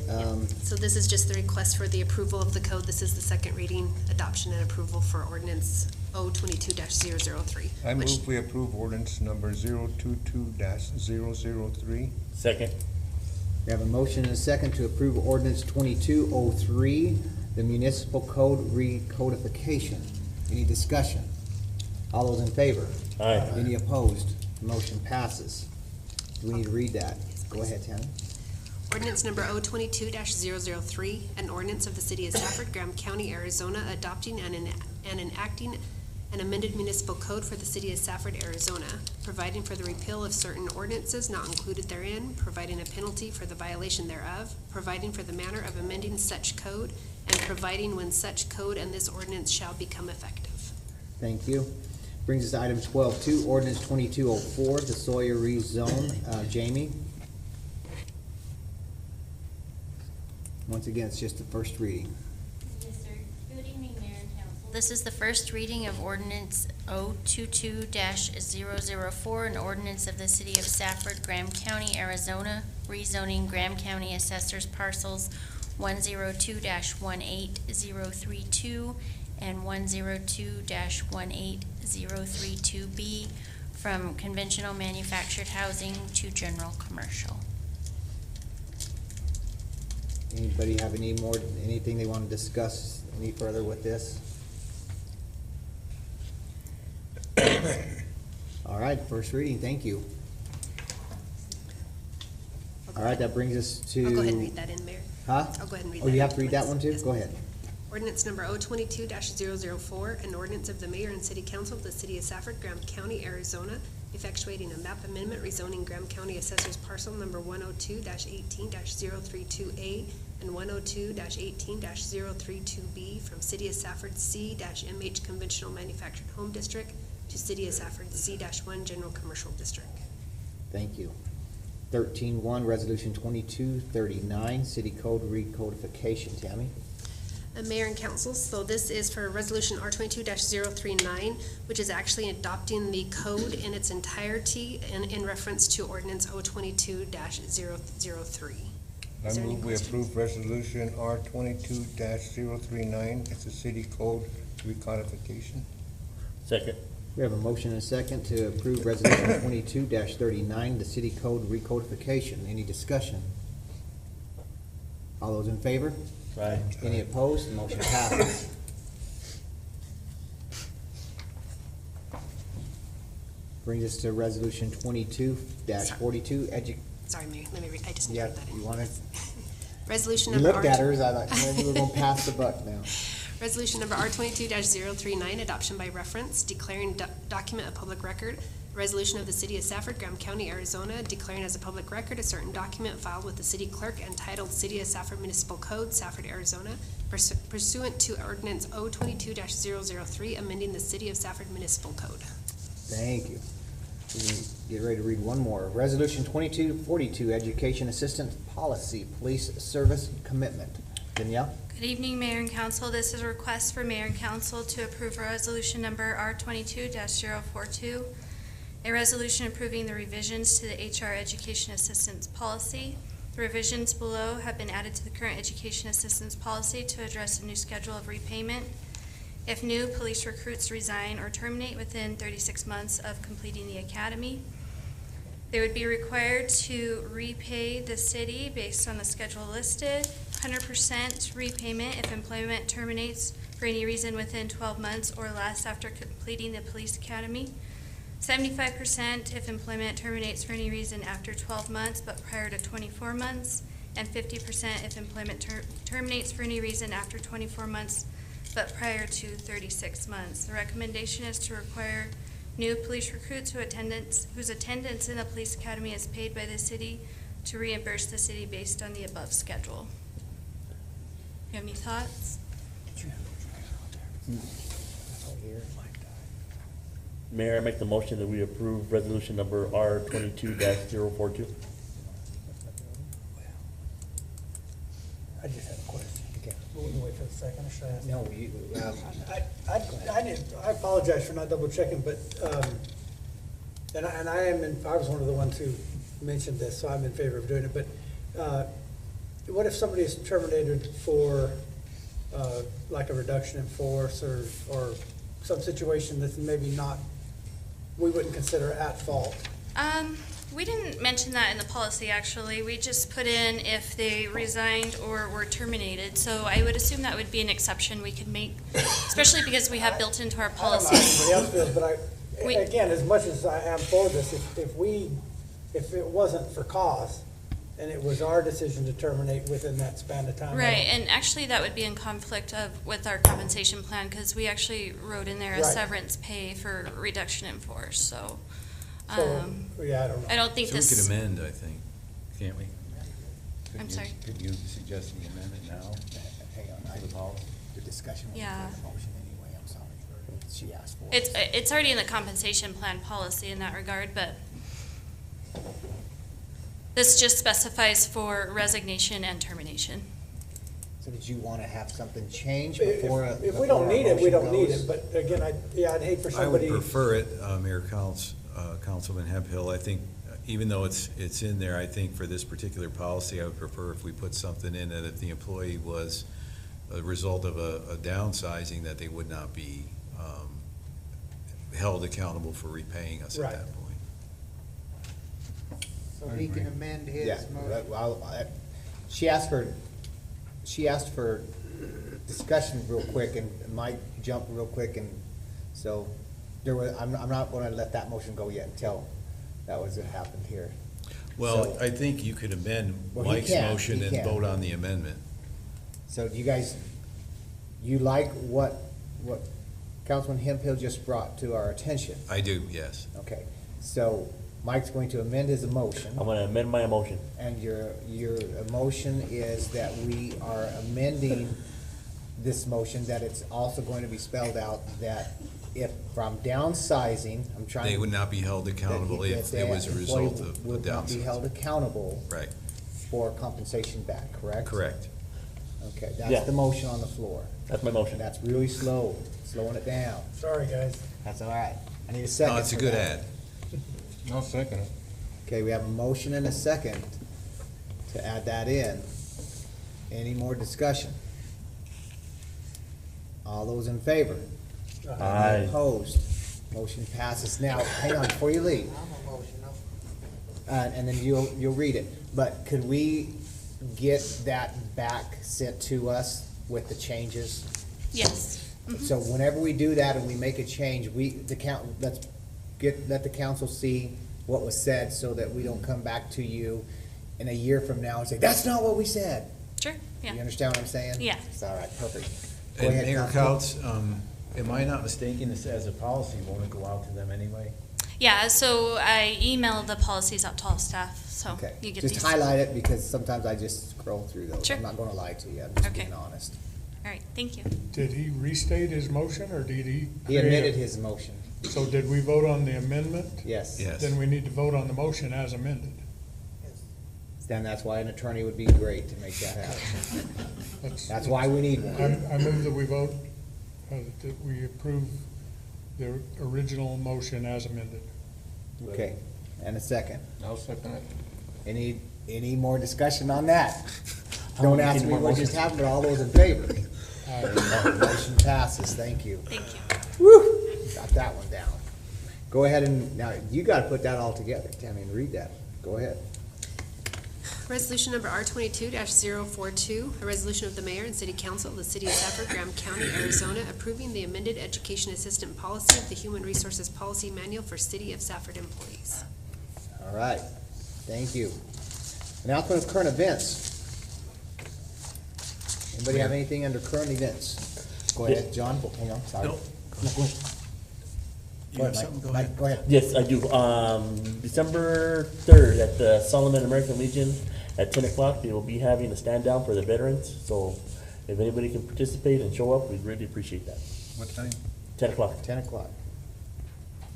So this is just the request for the approval of the code. This is the second reading, adoption and approval for ordinance 022-003. I which- move we approve ordinance number 022-003. Second. We have a motion and a second to approve ordinance 2203, the municipal code recodification. Any discussion? All those in favor? Aye. Any opposed? Motion passes. Do we need to read that? Go ahead, Tammy. Ordinance number 022-003, an ordinance of the City of Safford, Graham County, Arizona, adopting and enacting an amended municipal code for the City of Safford, Arizona, providing for the repeal of certain ordinances not included therein, providing a penalty for the violation thereof, providing for the manner of amending such code, and providing when such code and this ordinance shall become effective. Thank you. Brings us to item 12.2, ordinance 2204, the Sawyer rezone. Jamie? Once again, it's just the first reading. Yes, sir. Good evening, Mayor and Council. This is the first reading of ordinance 022-004, an ordinance of the City of Safford, Graham County, Arizona, rezoning Graham County Assessors Parcels 102-18032 and 102-18032B from conventional manufactured housing to general commercial. Anybody have anything they want to discuss any further with this? All right, first reading, thank you. All right, that brings us to. I'll go ahead and read that in, Mayor. Huh? I'll go ahead and read Oh, that you in. have to read that one too? Yes. Go ahead. Ordinance number 022-004, an ordinance of the mayor and city council of the City of Safford, Graham County, Arizona, effectuating a map amendment rezoning Graham County Assessors Parcel number 102-18-032A and 102-18-032B from City of Safford C-MH Conventional Manufactured Home District to City of Safford C-1 General Commercial District. Thank you. 13.1, resolution 2239, city code recodification. Tammy? Mayor and council, so this is for resolution R22-039, which is actually adopting the code in its entirety in reference to ordinance 022-003. I Is there any move we questions? approve resolution R 22-039. It's a city code recodification. Second. We have a motion and a second to approve resolution 22-39, the city code recodification. Any discussion? All those in favor? Aye. Any opposed? The motion passes. Brings us to resolution 22-42, Sorry, Mayor, let me read, I just need to yeah, read that in. you wanna, Resolution you number looked at her, as I thought, maybe we're gonna pass the buck now. Resolution number R22-039, adoption by reference, declaring document a public record. Resolution of the City of Safford, Graham County, Arizona, declaring as a public record a certain document filed with the city clerk entitled City of Safford Municipal Code, Safford, Arizona, pursuant to ordinance 022-003, amending the City of Safford Municipal Code. Thank you. We get ready to read one more. Resolution 2242, education assistance policy, police service commitment. Danielle? Good evening, Mayor and Council. This is a request for Mayor and Council to approve resolution number R22-042, a resolution approving the revisions to the HR Education Assistance Policy. The revisions below have been added to the current Education Assistance Policy to address a new schedule of repayment. If new police recruits resign or terminate within 36 months of completing the academy, they would be required to repay the city based on the schedule listed, 100% repayment if employment terminates for any reason within 12 months or less after completing the police academy, 75% if employment terminates for any reason after 12 months but prior to 24 months, and 50% if employment terminates for any reason after 24 months but prior to 36 months. The recommendation is to require new police recruits whose attendance in the police academy is paid by the city to reimburse the city based on the above schedule. You have any thoughts? Mayor, I make the motion that we approve resolution number R22-042. I just had a question. We can wait for a second, or should I ask? No, you, I apologize for not double checking, but, I was one of the ones who mentioned this, so I'm in favor of doing it, but, what if somebody is terminated for, like a reduction in force or some situation that's maybe not, we wouldn't consider at fault? We didn't mention that in the policy, actually. We just put in if they resigned or were terminated. So I would assume that would be an exception we could make, especially because we have built into our policy. I don't know how everybody else feels, but again, as much as I am for this, if it wasn't for cause, and it was our decision to terminate within that span of time. Right, and actually that would be in conflict with our compensation plan, because we actually wrote in there a Right. severance pay for reduction in force, so. Yeah, I don't know. I don't think So we this. could amend, I think, can't we? I'm sorry. Could you suggest an amendment now? hang on, To the policy? the discussion was Yeah. for the motion anyway, I'm sorry. She asked for it. It's already in the compensation plan policy in that regard, but this just specifies for resignation and termination. So did you want to have something change If before? if we don't need it, we don't need goes? it, but again, I'd hate for I would somebody. prefer it, Mayor Councilman Hemphill. I think, even though it's in there, I think for this particular policy, I would prefer if we put something in that if the employee was a result of a downsizing, that they would not be held accountable for repaying us at Right. that point. So he can amend his Yeah, motion. she asked for discussion real quick, and Mike jumped real quick, and so I'm not gonna let that motion go yet until that was what happened here. Well, So- I think you could amend Well, he Mike's can, motion he and can. vote on the amendment. So do you guys, you like what Councilman Hemphill just brought to our attention? I do, yes. Okay, so Mike's going to amend his motion. I'm gonna amend my motion. And your motion is that we are amending this motion, that it's also going to be spelled out that if from downsizing, I'm trying. They would not be held accountable that if it was a result of a would not be held downsizing. accountable Right, for compensation back, correct? correct. Okay, Yeah. that's the motion on the floor. That's my motion. And that's really slow, slowing it down. Sorry, guys. That's all right. I need a second. No, it's a for good that. ad. I'll second it. Okay, we have a motion and a second to add that in. Any more discussion? All those in favor? Aye. Any opposed? Motion passes. Now, hang on, before you leave, I'm emotional. and then you'll read it. But could we get that back sent to us with the changes? Yes. So whenever we do that and we make a change, let the council see what was said, so that we don't come back to you in a year from now and say, that's not what we said. Sure, yeah. You understand what I'm saying? Yeah. All right, perfect. Go And ahead, Mayor Councilman. Couts, am I not mistaken, this as a policy, won't it go out to them anyway? Yeah, so I emailed the policies out to all staff, so Okay, you get just these. highlight it, because sometimes I just scroll through those. Sure. I'm not gonna lie to you, I'm just Okay. being honest. All right, thank you. Did he restate his motion, or did he? He admitted his motion, So did we vote on the amendment? yes. Yes. Then we need to vote on the motion as amended. Then that's why an attorney would be great to make that happen. That's why we need one. I move that we vote, that we approve the original motion as amended. Okay, and a second. I'll second it. Any more discussion on that? Don't Any ask me more what motions? just happened, but all those in favor? Motion passes, thank you. Thank you. Woo, got that one down. Go ahead and, now, you gotta put that all together, Tammy, and read that. Go ahead. Resolution number R22-042, a resolution of the mayor and city council of the city of Safford, Graham County, Arizona, approving the amended education assistant policy of the Human Resources Policy Manual for City of Safford employees. All right, thank you. Announcement of current events. Anybody have anything under current events? Go ahead, John, hang on, sorry. No. No, go ahead. You have something? Go Mike, go ahead. Yes, I do. December 3rd at the Solomon American Legion at 10 o'clock, they will be having a stand down for the veterans. So if anybody can participate and show up, we'd really appreciate that. What time? 10 o'clock. 10 o'clock.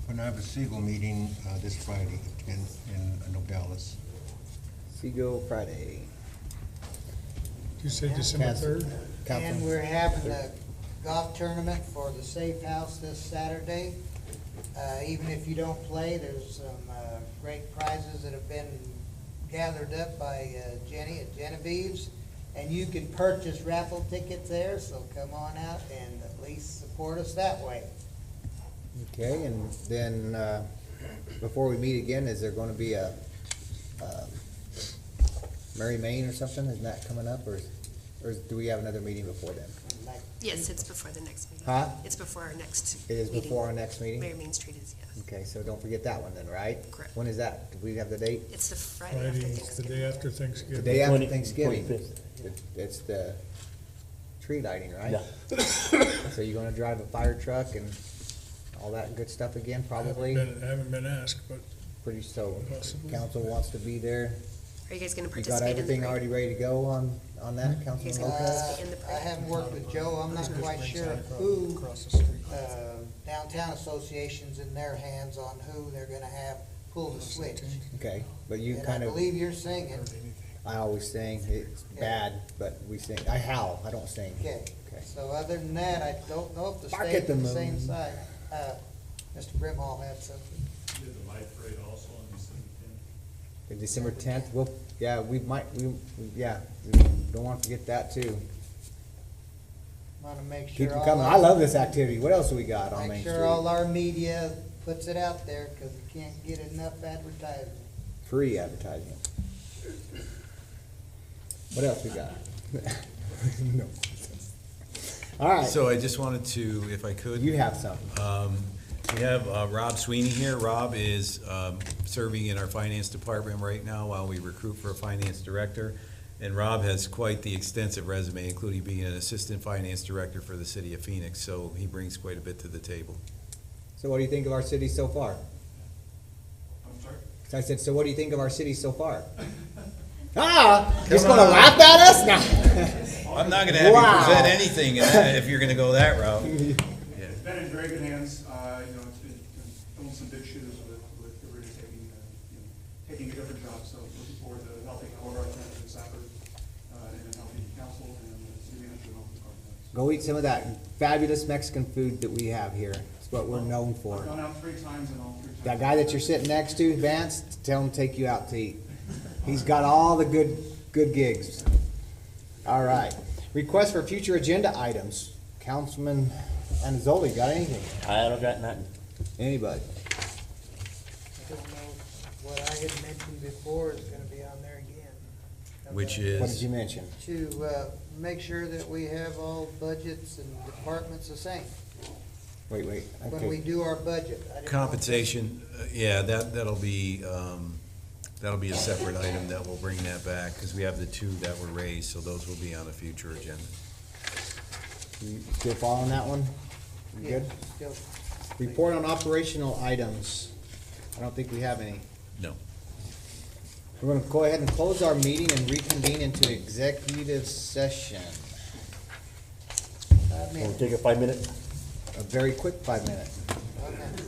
When I have a Siegel meeting, this Friday in Nogales. Seago Friday. You said December Council. 3rd? And we're having a golf tournament for the Safe House this Saturday. Even if you don't play, there's some great prizes that have been gathered up by Jenny at Genevieve's. And you can purchase raffle tickets there, so come on out and at least support us that way. Okay, and then, before we meet again, is there gonna be a, Mary Main or something? Isn't that coming up, or do we have another meeting before then? Yes, it's before the next meeting. Huh? It's before our next It is meeting. before our next meeting? Mayor Main Street is, yes. Okay, so don't forget that one then, right? Correct. When is that? Do we have the date? It's the Friday after Friday, it's the Thanksgiving. day after Thanksgiving. The day after 20 Thanksgiving. 25th. It's the tree lighting, right? Yeah. So you're gonna drive a fire truck and all that good stuff again, probably? I haven't been asked, but Pretty so, Possibly. council wants to be there. Are you guys gonna You got participate in the everything parade? already ready to go on that, You guys Councilman gonna Lopez? participate in the I parade? haven't worked with Joe, I'm not quite sure who, downtown associations in their hands on who they're gonna have pull the switch. Okay, but you And I kind of, believe you're singing. I always sing, it's bad, but we sing, I howl, I don't sing. Okay, Okay. so other than that, I don't know if the Bark state's at the on the same moon. side. Mr. Brimhall had something. Did the light parade also on December 10th? December 10th, we'll, yeah, we don't want to forget that too. Wanna make sure. Keep them all coming, our- I love this activity, what else do we got on Main Make Street? sure all our media puts it out there, cause we can't get enough advertising. Free advertising. What else we got? No. All right, So I just wanted to, if I could. you have something. We have Rob Sweeney here. Rob is serving in our finance department right now while we recruit for a finance director. And Rob has quite the extensive resume, including being an assistant finance director for the city of Phoenix, so he brings quite a bit to the table. So what do you think of our city so far? I'm sorry? I said, so what do you think of our city so far? Just gonna laugh at us now? I'm not gonna have Wow. you present anything if you're gonna go that route. It's been in very good hands, it's been filling some big shoes with really taking a different job, so looking forward to helping all of our friends in Safford, and helping council and the city manager and all the departments. Go eat some of that fabulous Mexican food that we have here. It's what we're known I've for. gone out 3 times and all 3 times. That guy that you're sitting next to, Vance, tell him to take you out to eat. He's got all the good gigs. All right. Request for future agenda items. Councilman Anzoli, got anything? I don't got nothing. Anybody? I don't know what I had mentioned before is gonna be on there again. Which What did is, you mention? To, make sure that we have all budgets and departments the same. Wait, When we okay. do our budget. I didn't know- compensation, yeah, that'll be a separate item that we'll bring that back, because we have the 2 that were raised, so those will be on a future agenda. You still following that one? You Yeah, good? still. Report on operational items. I don't think we have any. No. We're gonna go ahead and close our meeting and reconvene into executive session. 5 We'll minutes. take a 5-minute. A very quick 5 minute. Okay.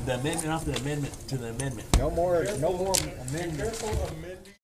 The amendment off the amendment to the amendment. No more amendments. Careful amending.